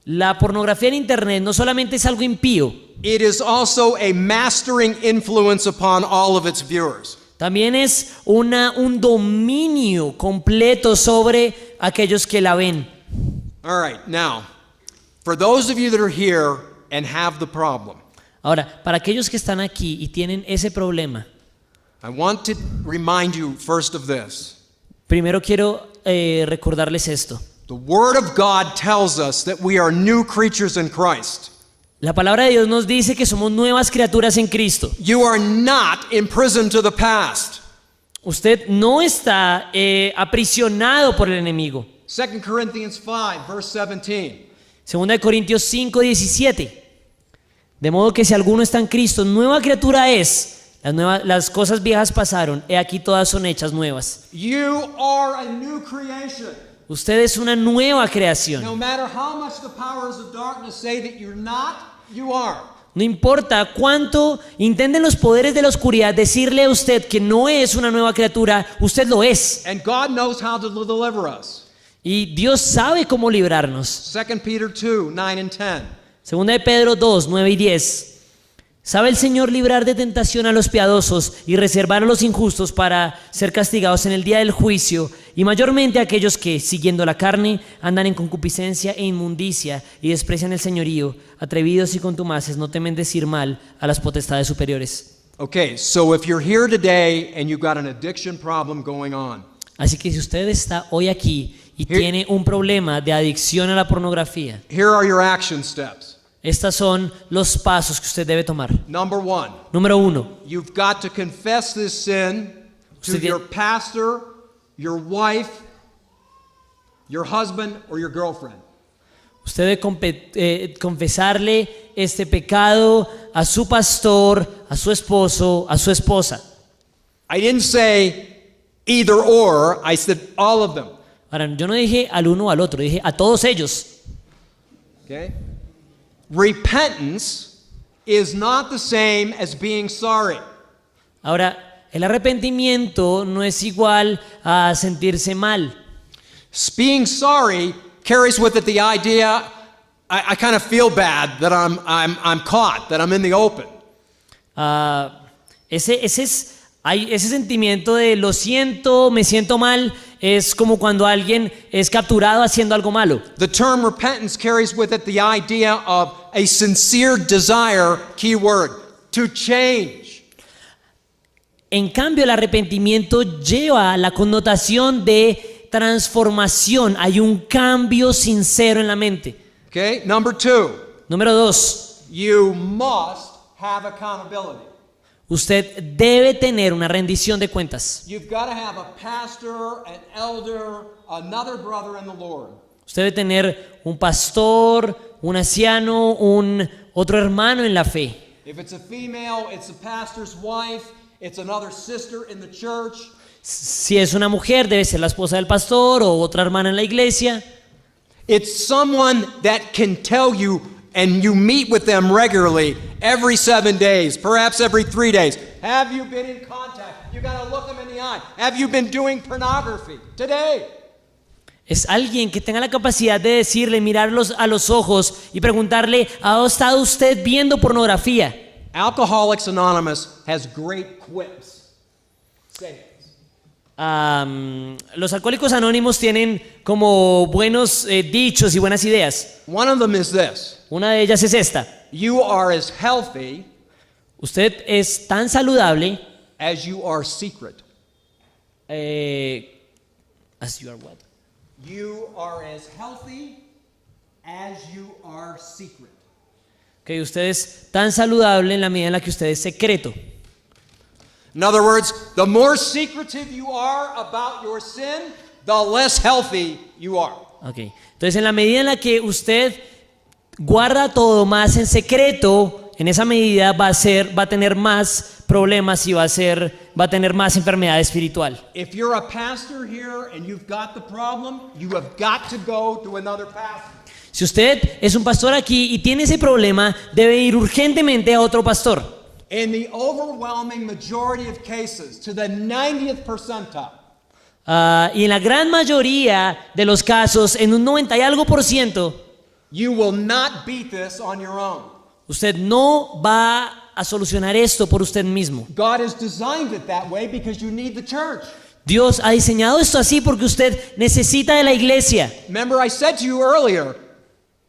La pornografía en internet no solamente es algo impío, it is also a mastering influence upon all of its viewers. también es un dominio completo sobre aquellos que la ven. All right, now, for those of you that are here and have the problem, Ahora, para aquellos que están aquí y tienen ese problema, I want to remind you first of this. primero quiero recordarles esto. The Word of God tells us that we are new creatures in Christ. La palabra de Dios nos dice que somos nuevas criaturas en Cristo. You are not imprisoned to the past. Usted no está aprisionado por el enemigo. 2 Corinthians 5, verse 17. Segunda de Corintios 5, 17. De modo que si alguno está en Cristo, nueva criatura es. Las cosas viejas pasaron, he aquí todas son hechas nuevas. You are a new creation. Usted es una nueva creación. No matter how much the powers of darkness say that you're not, you are. No importa cuánto intenten los poderes de la oscuridad decirle a usted que no es una nueva criatura, usted lo es. And God knows how to deliver us. Y Dios sabe cómo librarnos. 2 Peter 2, 9 and 10. Segunda de Pedro 2, 9 y 10. ¿Sabe el Señor librar de tentación a los piadosos y reservar a los injustos para ser castigados en el día del juicio? Y mayormente a aquellos que, siguiendo la carne, andan en concupiscencia e inmundicia y desprecian el señorío, atrevidos y contumaces, no temen decir mal a las potestades superiores. Okay, so if you're here today and you've got an addiction problem going on, Así que si usted está hoy aquí y tiene un problema de adicción a la pornografía, here are your action steps. estos son los pasos que usted debe tomar. Number 1, Número 1. you've got to confess this sin to Usted your pastor, your wife, your husband, or your girlfriend. Usted debe confesarle este pecado a su pastor, a su esposo, a su esposa. I didn't say either or, I said all of them. Ahora, yo no dije al uno o al otro, dije a todos ellos. Okay? Repentance is not the same as being sorry. Ahora, el arrepentimiento no es igual a sentirse mal. Being sorry carries with it the idea, I kind of feel bad that I'm caught, that I'm in the open. Ese sentimiento de lo siento, me siento mal, es como cuando alguien es capturado haciendo algo malo. The term repentance carries with it the idea of a sincere desire, key word, to change. En cambio, el arrepentimiento lleva la connotación de transformación. Hay un cambio sincero en la mente. Okay, number 2. Número 2. You must have accountability. Usted debe tener una rendición de cuentas. You've got to have a pastor, an elder, another brother in the Lord. Usted debe tener un pastor, un anciano, otro hermano en la fe. If it's a female, it's the pastor's wife, it's another sister in the church. Si es una mujer, debe ser la esposa del pastor o otra hermana en la iglesia. It's someone that can tell you, and you meet with them regularly, every 7 days, perhaps every 3 days. Have you been in contact? You got to look them in the eye. Have you been doing pornography today? Es alguien que tenga la capacidad de decirle, mirarlos a los ojos y preguntarle, ¿ha estado usted viendo pornografía? Alcoholics Anonymous has great quips. Say it. Los alcohólicos anónimos tienen como buenos dichos y buenas ideas. One of them is this. Una de ellas es esta: You are as healthy usted es tan saludable as you are secret. as you are what? You are as healthy as you are secret. Que usted es tan saludable en la medida en la que usted es secreto. In other words, the more secretive you are about your sin, the less healthy you are. Okay. Entonces, en la medida en la que usted guarda todo más en secreto, en esa medida va a tener más problemas y va a tener más enfermedad espiritual. If you're a pastor here and you've got the problem, you have got to go to another pastor. Si usted es un pastor aquí y tiene ese problema, debe ir urgentemente a otro pastor. In the overwhelming majority of cases, to the 90th percentile, Y en la gran mayoría de los casos, en un 90 y algo %, you will not beat this on your own. usted no va a solucionar esto por usted mismo. God has designed it that way because you need the church. Dios ha diseñado esto así porque usted necesita de la iglesia. Remember, I said to you earlier,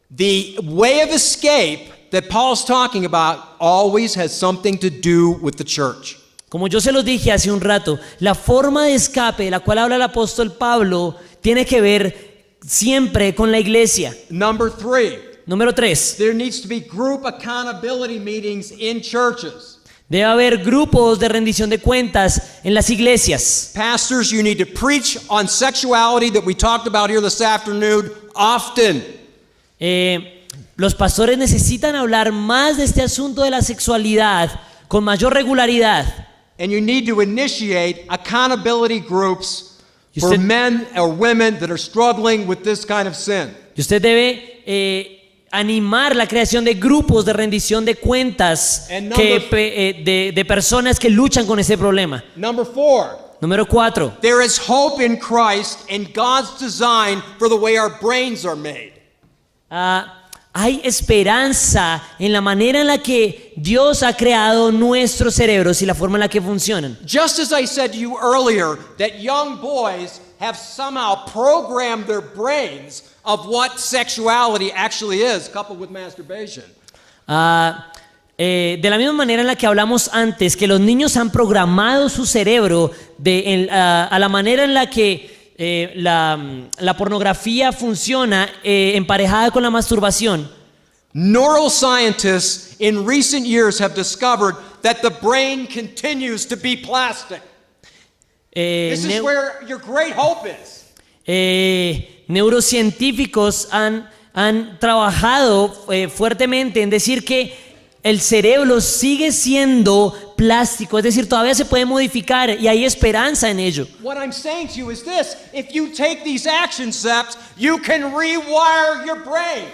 the way of escape that Paul's talking about always has something to do with the church. Como yo se los dije hace un rato, la forma de escape de la cual habla el apóstol Pablo tiene que ver siempre con la iglesia. Number 3, Número 3. there needs to be group accountability meetings in churches. Debe haber grupos de rendición de cuentas en las iglesias. Pastors, you need to preach on sexuality that we talked about here this afternoon often. Los pastores necesitan hablar más de este asunto de la sexualidad con mayor regularidad. And you need to initiate accountability groups Y for usted- men or women that are struggling with this kind of sin. Y usted debe animar la creación de grupos de rendición de cuentas And de personas que luchan con ese problema. Number 4, Número 4. there is hope in Christ and God's design for the way our brains are made. Hay esperanza en la manera en la que Dios ha creado nuestros cerebros y la forma en la que funcionan. Just as I said to you earlier, that young boys have somehow programmed their brains of what sexuality actually is, coupled with masturbation. De la misma manera en la que hablamos antes, que los niños han programado su cerebro a la manera en la que la pornografía funciona emparejada con la masturbación. Neuroscientists in recent years have discovered that the brain continues to be plastic. This is where your great hope is. Neurocientíficos han han trabajado fuertemente en decir que el cerebro sigue siendo plástico, es decir, todavía se puede modificar y hay esperanza en ello. What I'm saying to you is this: if you take these action steps, you can rewire your brain.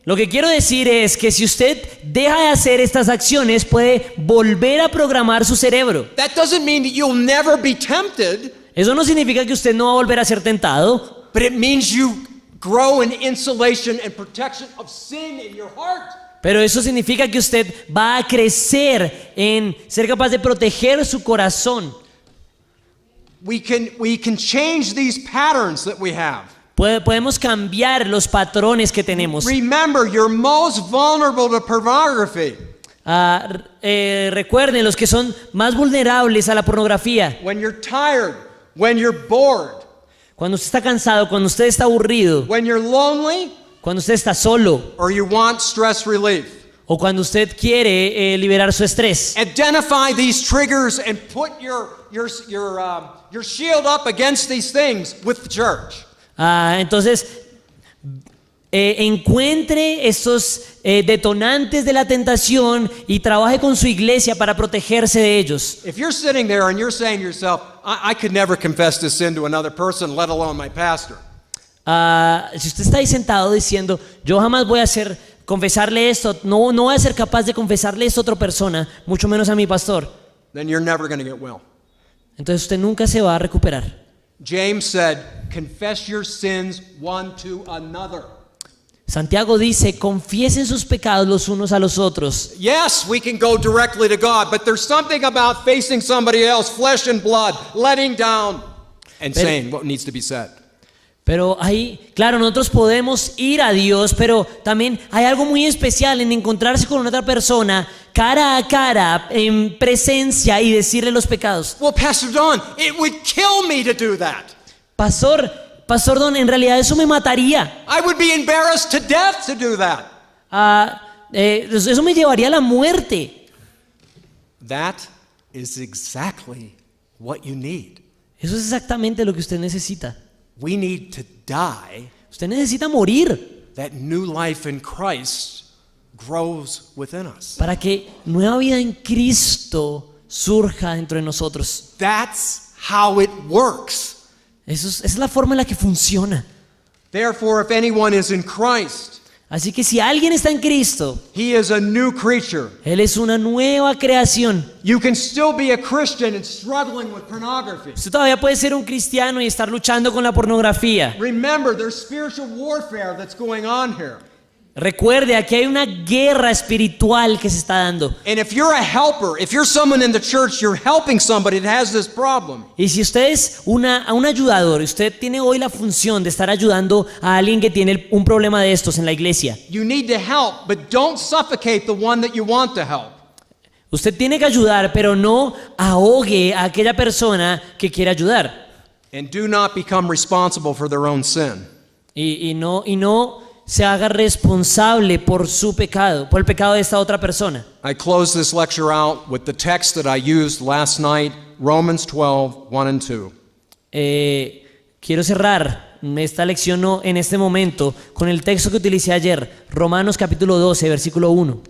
Lo que quiero decir es que si usted deja de hacer estas acciones, puede volver a programar su cerebro. That doesn't mean that you'll never be tempted, Eso no significa que usted no va a volver a ser tentado, but it means you grow in insulation and protection of sin in your heart. pero eso significa que usted va a crecer en ser capaz de proteger su corazón. We can change these patterns that we have. Podemos cambiar los patrones que tenemos. Remember, you're most vulnerable to pornography Recuerden, los que son más vulnerables a la pornografía. when you're tired, when you're bored, Cuando usted está cansado, cuando usted está aburrido, when you're lonely, cuando usted está solo or you want stress relief. o cuando usted quiere liberar su estrés. Identify these triggers and put your shield up against these things with the church. Entonces, encuentre estos detonantes de la tentación y trabaje con su iglesia para protegerse de ellos. If you're sitting there and you're saying to yourself, I could never confess this sin to another person, let alone my pastor. Si usted está ahí sentado diciendo, yo jamás voy a confesarle esto, no voy a ser capaz de confesarle esto a otra persona, mucho menos a mi pastor, Then you're never going to get well. entonces usted nunca se va a recuperar. James said, confess your sins one to another. Santiago dice, confiesen sus pecados los unos a los otros. Yes, we can go directly to God, but there's something about facing somebody else, flesh and blood, letting down, and saying what needs to be said. Pero ahí, claro, nosotros podemos ir a Dios, pero también hay algo muy especial en encontrarse con otra persona cara a cara, en presencia, y decirle los pecados. Well, Pastor Don, it would kill me to do that. Pastor Don, en realidad eso me mataría. I would be embarrassed to death to do that. Eso me llevaría a la muerte. That is exactly what you need. Eso es exactamente lo que usted necesita. We need to die Usted necesita morir that new life in Christ grows within us. para que nueva vida en Cristo surja dentro de nosotros. That's how it works. Esa es la forma en la que funciona. Therefore, if anyone is in Christ, Así que si alguien está en Cristo, he is a new creature. Él es una nueva creación. You can still be a Christian and struggling with pornography. Usted todavía puede ser un cristiano y estar luchando con la pornografía. Remember, there's spiritual warfare that's going on here. Recuerde, aquí hay una guerra espiritual que se está dando. And if you're a helper, if you're someone in the church, you're helping somebody that has this problem. Y si usted es un ayudador, usted tiene hoy la función de estar ayudando a alguien que tiene un problema de estos en la iglesia. You need to help, but don't suffocate the one that you want to help. Usted tiene que ayudar, pero no ahogue a aquella persona que quiere ayudar. And do not become responsible for their own sin. Y no se haga responsable por su pecado, por el pecado de esta otra persona. I close this lecture out with the text that I used last night, Romans 12, 1 and 2. Quiero cerrar esta lección en este momento con el texto que utilicé ayer, Romanos capítulo 12, versículo 1.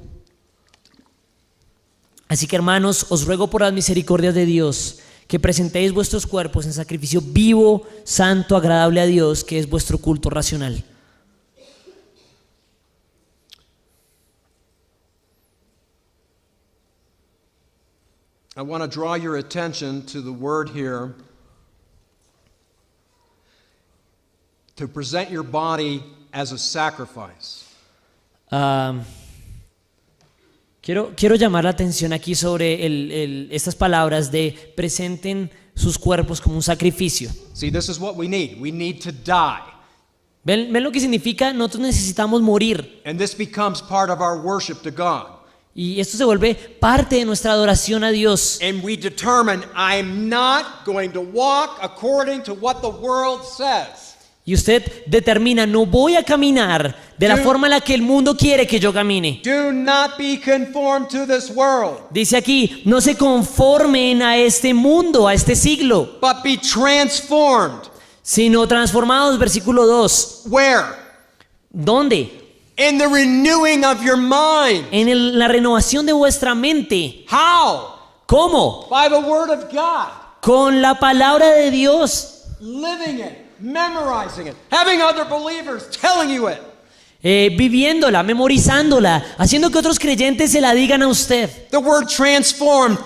Así que, hermanos, os ruego por las misericordias de Dios que presentéis vuestros cuerpos en sacrificio vivo, santo, agradable a Dios, que es vuestro culto racional. I want to draw your attention to the word here, to present your body as a sacrifice. Quiero llamar la atención aquí sobre estas palabras de presenten sus cuerpos como un sacrificio. See, this is what we need. We need to die. ¿Ven lo que significa? Nosotros necesitamos morir. And this becomes part of our worship to God. Y esto se vuelve parte de nuestra adoración a Dios. And we determine, I'm not going to walk according to what the world says. Y usted determina, no voy a caminar de la forma en la que el mundo quiere que yo camine. Do not be conformed to this world, Dice aquí, no se conformen a este mundo, a este siglo, but be transformed. sino transformados, versículo 2. Where? ¿Dónde? In the renewing of your mind. En la renovación de vuestra mente. How? ¿Cómo? By the Word of God. Con la palabra de Dios. Living it, memorizing it, having other believers telling you it. Viviéndola, memorizándola, haciendo que otros creyentes se la digan a usted. The word transformed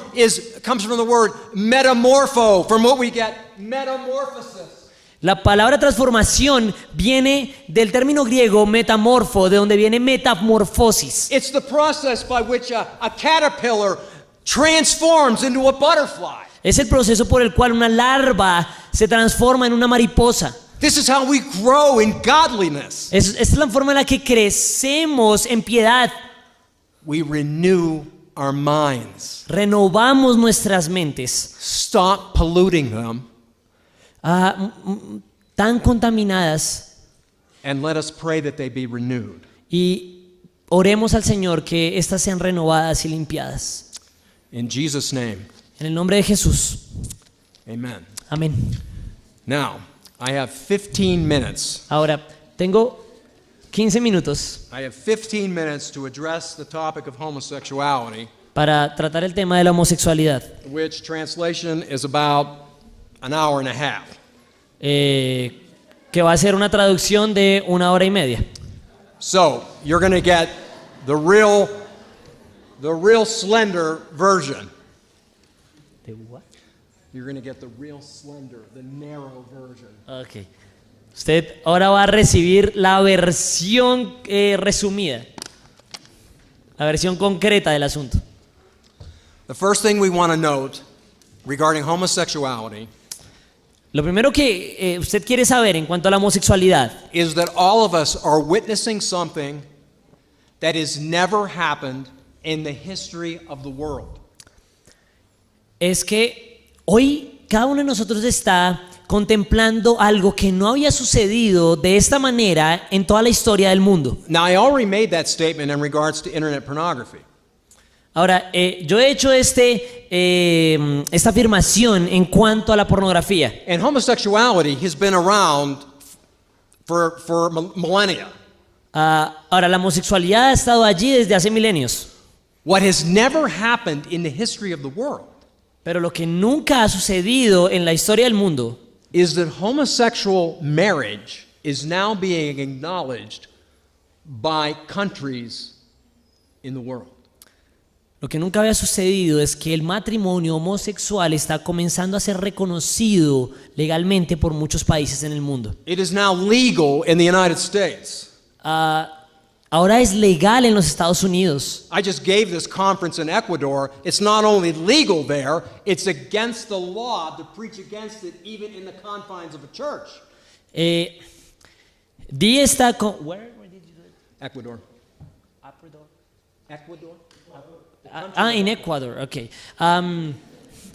comes from the word metamorpho, from what we get metamorphosis. La palabra transformación viene del término griego metamorfo, de donde viene metamorfosis. It's the process by which a caterpillar transforms into a butterfly. Es el proceso por el cual una larva se transforma en una mariposa. This is how we grow in godliness. Esta es la forma en la que crecemos en piedad. We renew our minds. Renovamos nuestras mentes. Stop polluting them Tan contaminadas, and let us pray that they be renewed. y oremos al Señor que éstas sean renovadas y limpiadas. In Jesus' name, En el nombre de Jesús. amen. Amén. Now, I have 15 minutes. Ahora, tengo 15 minutos I have 15 minutes to address the topic of homosexuality, para tratar el tema de la homosexualidad, which translation is about an hour and a half. que va a ser una traducción de 1 hora y media. So, you're going to get the real slender version. You're going to get the real slender, the narrow version. Okay. Usted ahora va a recibir la versión resumida, la versión concreta del asunto. The first thing we want to note regarding homosexuality Lo primero que usted quiere saber en cuanto a la homosexualidad is that all of us are witnessing something that has never happened in the history of the world. es que hoy cada uno de nosotros está contemplando algo que no había sucedido de esta manera en toda la historia del mundo. Now, I already made that statement in regards to internet pornography. Ahora, yo he hecho esta afirmación en cuanto a la pornografía. And homosexuality has been around for millennia. Ahora, la homosexualidad ha estado allí desde hace milenios. What has never happened in the history of the world Pero lo que nunca ha sucedido en la historia del mundo is that homosexual marriage is now being acknowledged by countries in the world. Lo que nunca había sucedido es que el matrimonio homosexual está comenzando a ser reconocido legalmente por muchos países en el mundo. It is now legal in the United States. Ahora es legal en los Estados Unidos. I just gave this conference in Ecuador. It's not only legal there, it's against the law to preach against it even in the confines of a church. Di esta where did you do it? Ecuador. En Ecuador, ok.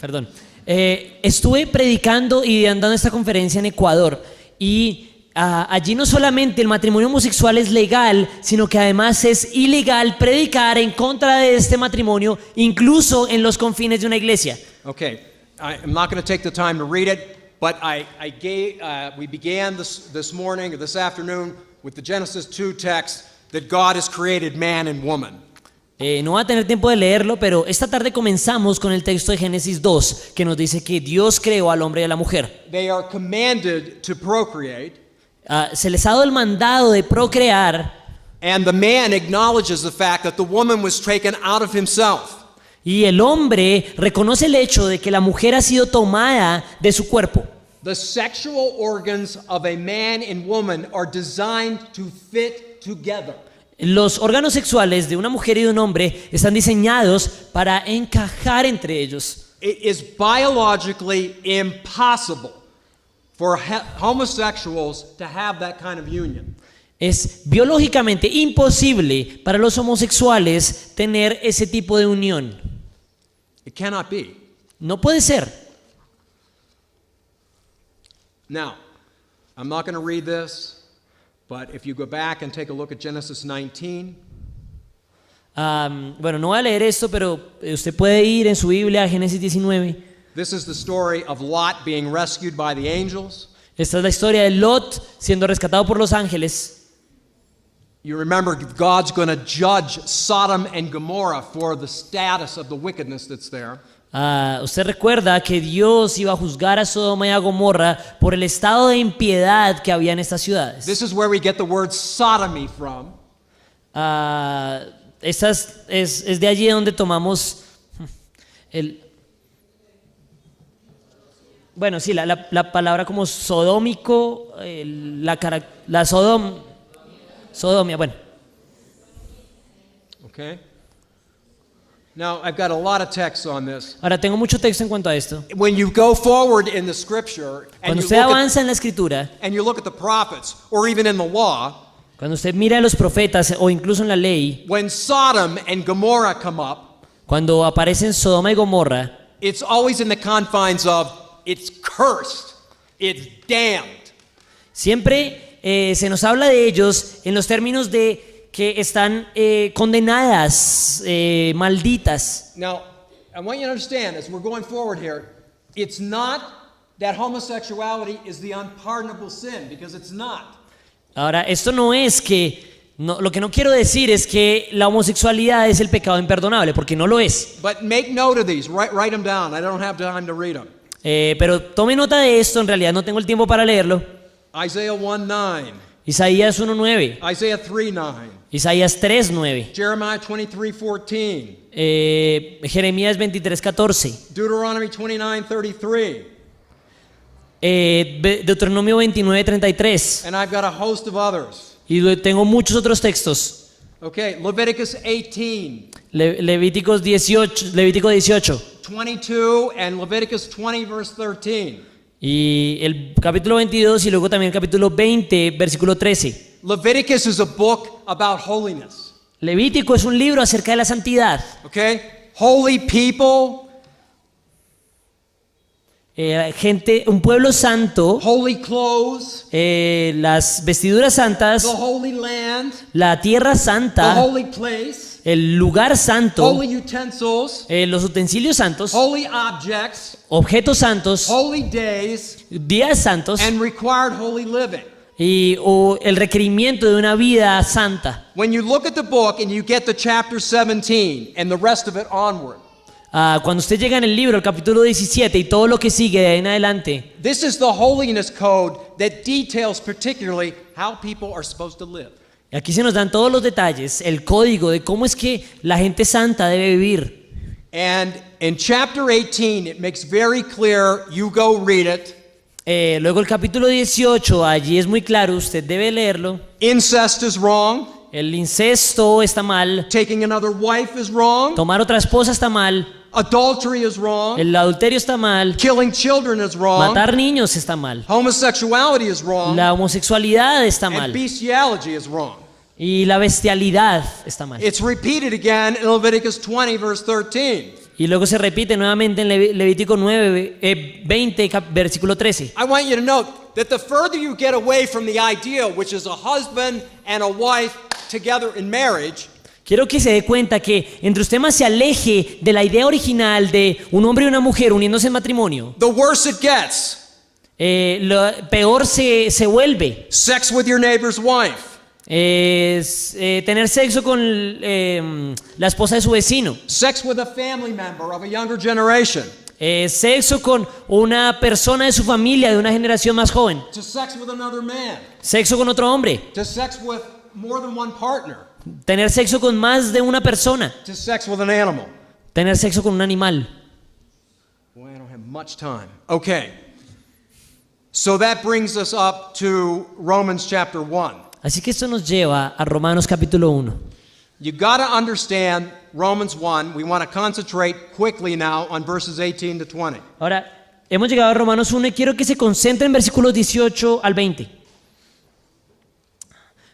Perdón. Estuve predicando y dando esta conferencia en Ecuador y allí no solamente el matrimonio homosexual es legal, sino que además es ilegal predicar en contra de este matrimonio, incluso en los confines de una iglesia. Okay, I'm not going to take the time to read it, but we began this morning or this afternoon with the Genesis 2 text that God has created man and woman. No va a tener tiempo de leerlo, pero esta tarde comenzamos con el texto de Génesis 2, que nos dice que Dios creó al hombre y a la mujer. They are commanded to procreate. Se les ha dado el mandado de procrear. And the man acknowledges the fact that the woman was taken out of himself. Y el hombre reconoce el hecho de que la mujer ha sido tomada de su cuerpo. The sexual organs of a man and woman are designed to fit together. Los órganos sexuales de una mujer y de un hombre están diseñados para encajar entre ellos. It is biologically impossible for homosexuals to have that kind of union. Es biológicamente imposible para los homosexuales tener ese tipo de unión. It cannot be. No puede ser. Now, I'm not going to read this, but if you go back and take a look at Genesis 19, bueno, no voy a leer esto, pero usted puede ir en su Biblia a Génesis 19. this is the story of Lot being rescued by the angels. Esta es la historia de Lot siendo rescatado por los ángeles. You remember God's going to judge Sodom and Gomorrah for the status of the wickedness that's there. Usted recuerda que Dios iba a juzgar a Sodoma y a Gomorra por el estado de impiedad que había en estas ciudades. This is where we get the word sodomy from. Es de allí donde tomamos bueno, sí, la palabra como sodómico, sodomia, bueno. Okay. Now, I've got a lot of texts on this. Ahora tengo mucho texto en cuanto a esto. When you go forward in the scripture and Cuando you, usted avanza en la escritura, look at the prophets or even in the law, cuando usted mira a los profetas o incluso en la ley, when Sodom and Gomorrah come up, cuando aparecen Sodoma y Gomorra, it's always in the confines of it's cursed, it's damned. siempre se nos habla de ellos en los términos de que están condenadas, malditas. Now, I want you to understand as we're going forward here, it's not that homosexuality is the unpardonable sin, because it's not. Ahora, esto no es que, lo que no quiero decir es que la homosexualidad es el pecado imperdonable, porque no lo es. But make note of these, write them down. I don't have time to read them. Pero tome nota de esto, en realidad no tengo el tiempo para leerlo. Isaiah 1:9, Isaías 1:9, Isaiah 3:9, Isaías 3:9, Jeremiah 23:14, Jeremías 23:14, Deuteronomy 29:33, Deuteronomio 29:33, and I've got a host of others. y tengo muchos otros textos. Okay, Leviticus 18, Levítico 18, 22, and Leviticus 20 verse 13. y el capítulo 22 y luego también el capítulo 20, versículo 13. Leviticus is a book about holiness. Levítico es un libro acerca de la santidad. Okay? Holy people, Un pueblo santo, holy clothes, las vestiduras santas, the holy land, la tierra the santa, holy place, el lugar santo, holy utensils, los utensilios santos, holy objects, objetos santos, holy days, días santos and required holy living. o el requerimiento de una vida santa. When you look at the book and you get to chapter 17 and the rest of it onward, Cuando usted llega en el libro, el capítulo 17 y todo lo que sigue de ahí en adelante, this is the holiness code that details particularly how people are supposed to live. aquí se nos dan todos los detalles, el código de cómo es que la gente santa debe vivir. And in chapter 18, it makes very clear, you go read it. Luego el capítulo 18, allí es muy claro, usted debe leerlo. Incest is wrong. El incesto está mal, Taking another wife is wrong. tomar otra esposa está mal, Adultery is wrong. el adulterio está mal, Killing children is wrong. matar niños está mal, Homosexuality is wrong. la homosexualidad está And mal bestiality is wrong. y la bestialidad está mal. It's repeated again in Leviticus 20, verse 13. Y luego se repite nuevamente en Levítico 20, versículo 13. I want you to note that the further you get away from the ideal, which is a husband and a wife together in marriage, Quiero que se dé cuenta que entre usted más se aleje de la idea original de un hombre y una mujer uniéndose en matrimonio, the worse it gets. peor se vuelve. Sex with your neighbor's wife. Tener sexo con la esposa de su vecino, Sex with a family member of a younger generation. sexo con una persona de su familia de una generación más joven, To sex with another man. sexo con otro hombre, To sex with more than one partner. tener sexo con más de una persona, To sex with an animal. tener sexo con un animal. Boy, I don't have much time. Okay. So that brings us up to Romans chapter 1. Así que esto nos lleva a Romanos capítulo 1. You got to understand Romans 1. We want to concentrate quickly now on verses 18 to 20. Ahora, hemos llegado a Romanos 1 y quiero que se concentren en versículos 18 al 20.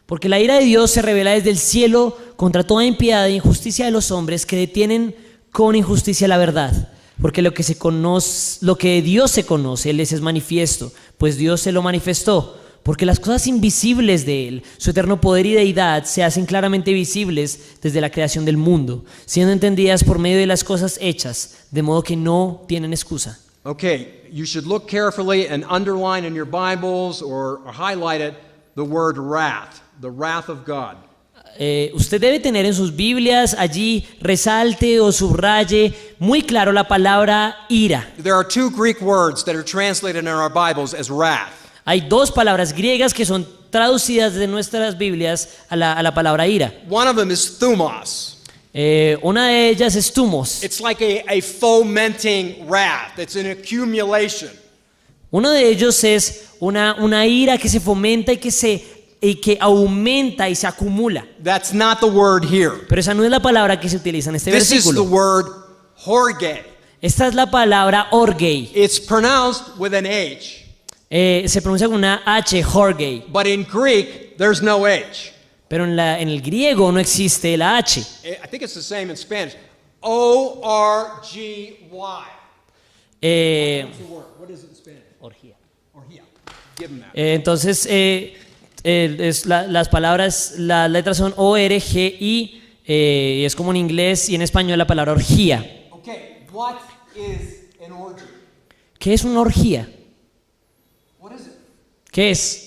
Porque la ira de Dios se revela desde el cielo contra toda impiedad e injusticia de los hombres que detienen con injusticia la verdad. Porque lo que de Dios se conoce, Él les es manifiesto, pues Dios se lo manifestó. Porque las cosas invisibles de Él, su eterno poder y deidad, se hacen claramente visibles desde la creación del mundo, siendo entendidas por medio de las cosas hechas, de modo que no tienen excusa. Okay, you should look carefully and underline in your Bibles or highlight it the word wrath, the wrath of God. usted debe tener en sus Biblias, allí resalte o subraye muy claro la palabra ira. There are two Greek words that are translated in our Bibles as wrath. Hay dos palabras griegas que son traducidas de nuestras Biblias a la palabra ira. One of them is thumos. Una de ellas es tumos. It's like a fomenting wrath. It's an accumulation. Uno de ellos es una ira que se fomenta y que aumenta y se acumula. That's not the word here. Pero esa no es la palabra que se utiliza en este This is the versículo. word horge. Esta es la palabra orgei. It's pronounced with an H, Se pronuncia con una H, horgei. but in Greek, there's no H. Pero en el griego no existe la H. I think it's the same in Spanish. O-R-G-Y. What is it in Spanish? Orgía. Orgía. Give him that. Entonces, las palabras, las letras son O-R-G-I, y es como en inglés y en español la palabra orgía. Okay, what is an orgy? ¿Qué es una orgía? What is it? ¿Qué es?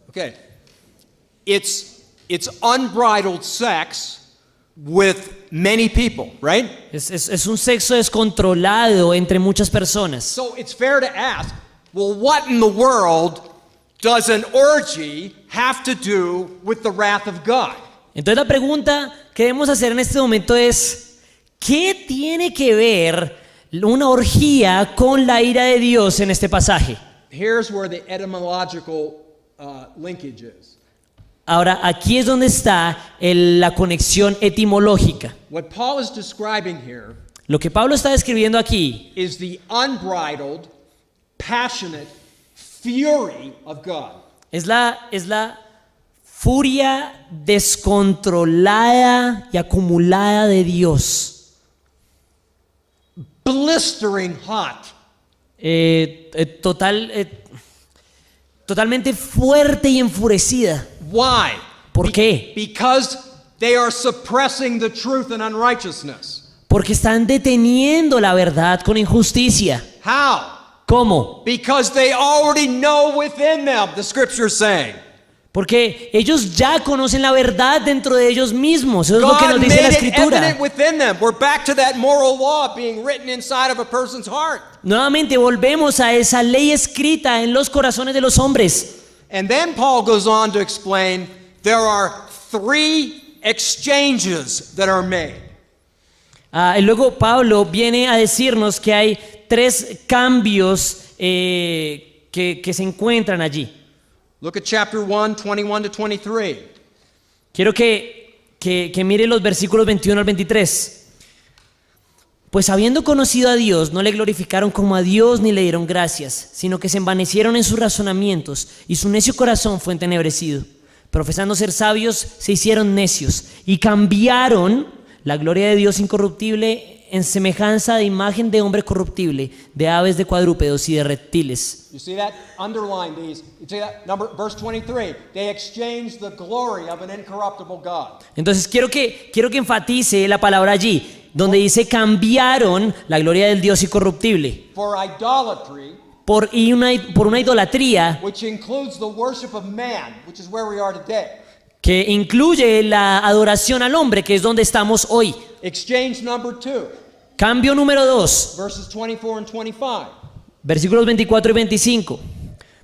Okay. It's unbridled sex with many people, right? Es un sexo descontrolado entre muchas personas. So it's fair to ask, well, what in the world does an orgy have to do with the wrath of God? Entonces la pregunta que debemos hacer en este momento es, ¿qué tiene que ver una orgía con la ira de Dios en este pasaje? Here's where the etymological linkage is. Ahora, aquí es donde está la conexión etimológica. What Paul is describing here Lo que Pablo está describiendo aquí is the unbridled, passionate fury of God. es la furia descontrolada y acumulada de Dios. Blistering hot. Totalmente fuerte y enfurecida. Why? ¿Por qué? Because they are suppressing the truth and unrighteousness. Porque están deteniendo la verdad con injusticia. How? ¿Cómo? Because they already know within them, the scripture's saying. Porque ellos ya conocen la verdad dentro de ellos mismos. Eso es lo que God nos dice la made it Escritura. evident within them. We're back to that moral law being written inside of a person's heart. Nuevamente volvemos a esa ley escrita en los corazones de los hombres. And then Paul goes on to explain there are 3 exchanges that are made. Y luego Pablo viene a decirnos que hay 3 cambios que se encuentran allí. Look at chapter 1, 21 to 23. Quiero que mire los versículos 21 al 23. Pues habiendo conocido a Dios, no le glorificaron como a Dios ni le dieron gracias, sino que se envanecieron en sus razonamientos y su necio corazón fue entenebrecido. Profesando ser sabios, se hicieron necios y cambiaron la gloria de Dios incorruptible en semejanza de imagen de hombre corruptible, de aves, de cuadrúpedos y de reptiles. You see that? Underline these. You see that? Verse 23. They exchanged the glory of an incorruptible God. Entonces quiero que enfatice la palabra allí, donde dice cambiaron la gloria del Dios incorruptible For idolatry, por una idolatría which includes the worship of man, which is where we are today. que incluye la adoración al hombre, que es donde estamos hoy. Exchange number 2, Cambio número 2, verses 24 and 25. versículos 24 y 25.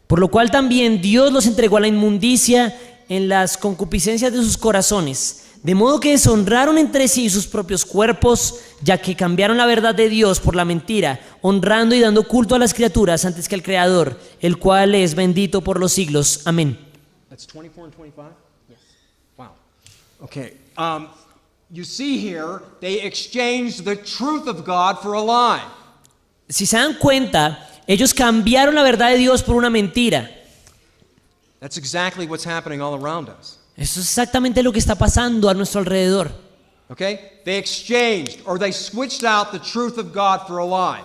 Por lo cual también Dios los entregó a la inmundicia en las concupiscencias de sus corazones, de modo que deshonraron entre sí sus propios cuerpos, ya que cambiaron la verdad de Dios por la mentira, honrando y dando culto a las criaturas antes que al Creador, el cual es bendito por los siglos. Amén. That's 24 and 25? Yes. Wow. Okay. You see here, they exchanged the truth of God for a lie. Si se dan cuenta, ellos cambiaron la verdad de Dios por una mentira. That's exactly what's happening all around us. Eso es exactamente lo que está pasando a nuestro alrededor. Okay? They exchanged or they switched out the truth of God for a lie.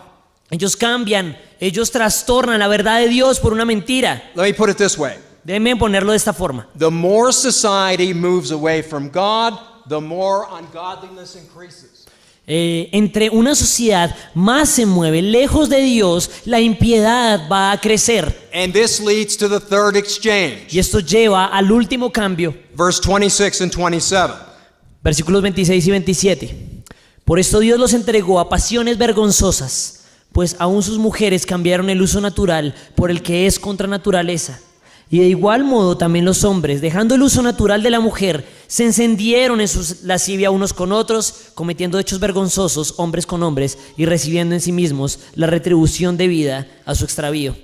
Ellos cambian, ellos trastornan la verdad de Dios por una mentira. Let me put it this way. Déjenme ponerlo de esta forma. The more society moves away from God, the more ungodliness increases. Entre una sociedad más se mueve lejos de Dios, la impiedad va a crecer. And this leads to the third exchange. Y esto lleva al último cambio. Verse 26 and 27. Versículos 26 y 27. Por esto Dios los entregó a pasiones vergonzosas, pues aún sus mujeres cambiaron el uso natural por el que es contra naturaleza. Y de igual modo también los hombres, dejando el uso natural de la mujer, se encendieron en su lascivia unos con otros, cometiendo hechos vergonzosos hombres con hombres y recibiendo en sí mismos la retribución debida a su extravío.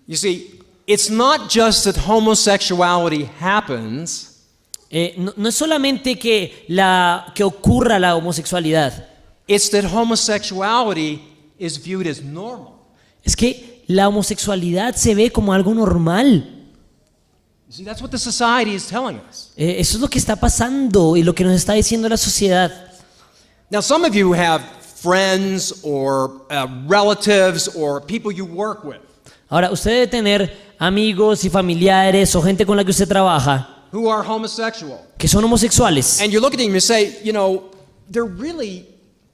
You see, it's not just that homosexuality happens. No es solamente que ocurra la homosexualidad, It's that homosexuality is viewed as normal. es que la homosexualidad se ve como algo normal. You see, that's what the society is telling us. Eso es lo que está pasando y lo que nos está diciendo la sociedad. Now, some of you have friends or relatives or people you work with Ahora, usted debe tener amigos y familiares o gente con la que usted trabaja who are homosexual. que son homosexuales. And you look at them and you say, you know, they're really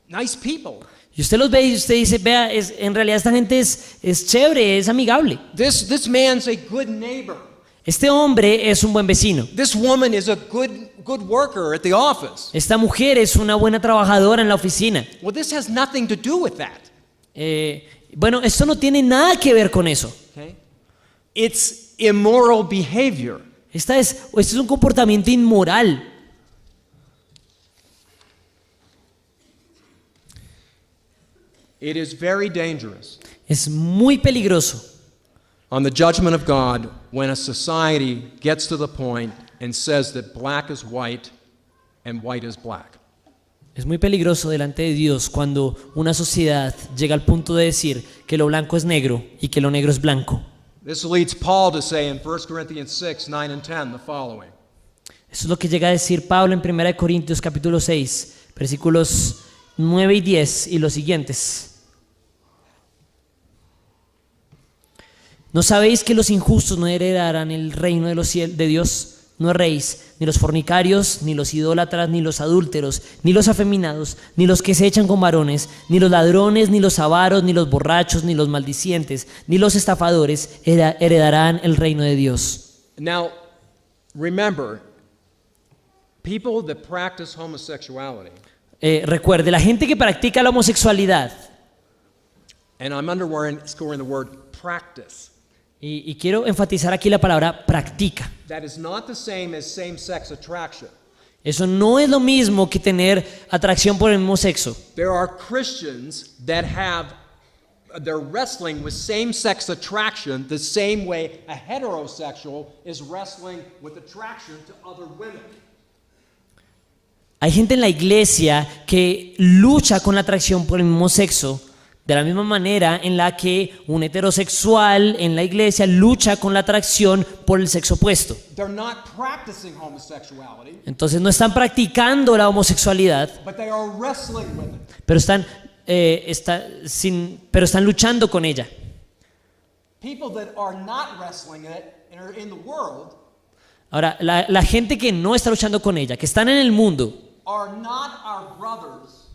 nice people. Y usted los ve y usted dice, vea, en realidad esta gente es chévere, es amigable. This man's a good neighbor. Este hombre es un buen vecino. This woman is a good worker at the office. Esta mujer es una buena trabajadora en la oficina. Well, this has nothing to do with that. Bueno, esto no tiene nada que ver con eso. Okay? It's immoral behavior. Este es un comportamiento inmoral. It is very dangerous Es muy peligroso on the judgment of God when a society gets to the point and says that black is white and white is black. Es muy peligroso delante de Dios cuando una sociedad llega al punto de decir que lo blanco es negro y que lo negro es blanco. This leads Paul to say in 1 Corinthians 6, 9 and 10 the following. Eso es lo que llega a decir Pablo en 1 Corintios capítulo 6, versículos 9 y 10 y los siguientes. ¿No sabéis que los injustos no heredarán el reino de los de Dios? No erréis, ni los fornicarios, ni los idólatras, ni los adúlteros, ni los afeminados, ni los que se echan con varones, ni los ladrones, ni los avaros, ni los borrachos, ni los maldicientes, ni los estafadores heredarán el reino de Dios. Now, remember, people that practice homosexuality, Recuerde, la gente que practica la homosexualidad, and I'm underscoring the word practice. y quiero enfatizar aquí la palabra practica. That is not the same as same-sex attraction. Eso no es lo mismo que tener atracción por el mismo sexo. There are Christians that they're wrestling with same-sex attraction the same way a heterosexual is wrestling with attraction to other women. Hay gente en la iglesia que lucha con la atracción por el mismo sexo, de la misma manera en la que un heterosexual en la iglesia lucha con la atracción por el sexo opuesto. They're not practicing homosexuality, Entonces no están practicando la homosexualidad, but they are wrestling with it. pero están luchando con ella. People that are not wrestling it and are in the world Ahora, la gente que no está luchando con ella, que están en el mundo, are not our brothers,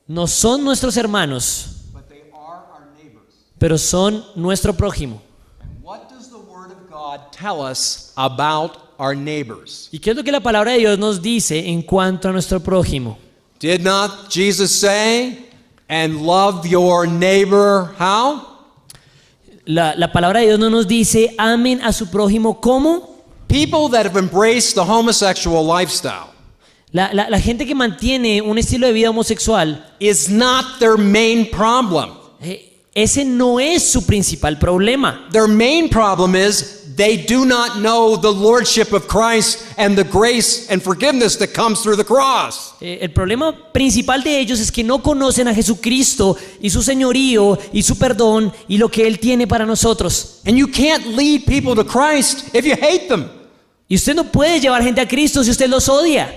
no son nuestros hermanos, but they are our neighbors. pero son nuestro prójimo. And what does the Word of God tell us about our neighbors? ¿Y qué es lo que la palabra de Dios nos dice en cuanto a nuestro prójimo? Did not Jesus say, and love your neighbor, how? La palabra de Dios no nos dice amen a su prójimo ¿cómo? People that have embraced the homosexual lifestyle La gente que mantiene un estilo de vida homosexual, is not their main problem. ese no es su principal problema. Their main problem is they do not know the lordship of Christ and the grace and forgiveness that comes through the cross. El problema principal de ellos es que no conocen a Jesucristo y su señorío y su perdón y lo que Él tiene para nosotros. And you can't lead people to Christ if you hate them. Y usted no puede llevar gente a Cristo si usted los odia.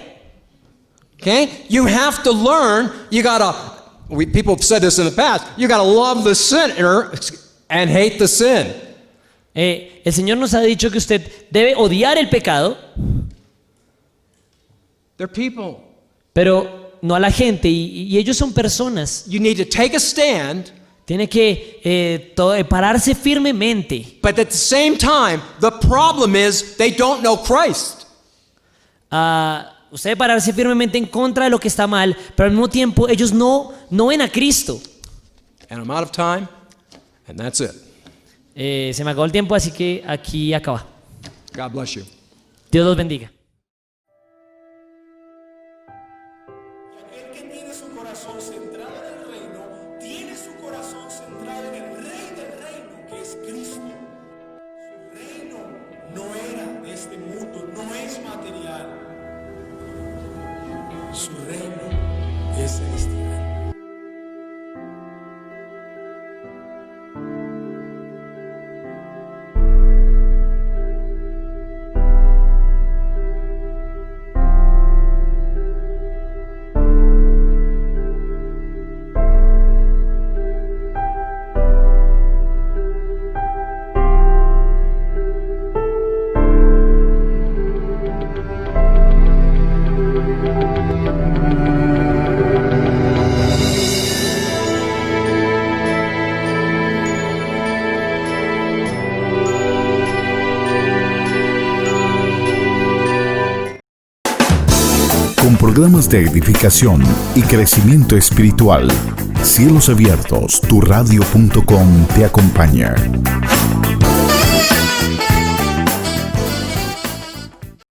Okay? You have to learn, people have said this in the past, you gotta love the sinner and hate the sin. El Señor nos ha dicho que usted debe odiar el pecado, They're people. pero no a la gente, y ellos son personas. You need to take a stand, Tiene que pararse firmemente. but at the same time, the problem is they don't know Christ. Usted debe pararse firmemente en contra de lo que está mal, pero al mismo tiempo ellos no ven a Cristo. And I'm out of time, and that's it. Se me acabó el tiempo, así que aquí acaba. God bless you. Dios los bendiga. Aquel que tiene su corazón centrado en el reino, tiene su corazón centrado en el Rey del reino, que es Cristo. Su reino no era de este mundo, no es material. Su reino es celestial. Con programas de edificación y crecimiento espiritual, Cielos Abiertos, tu radio.com te acompaña.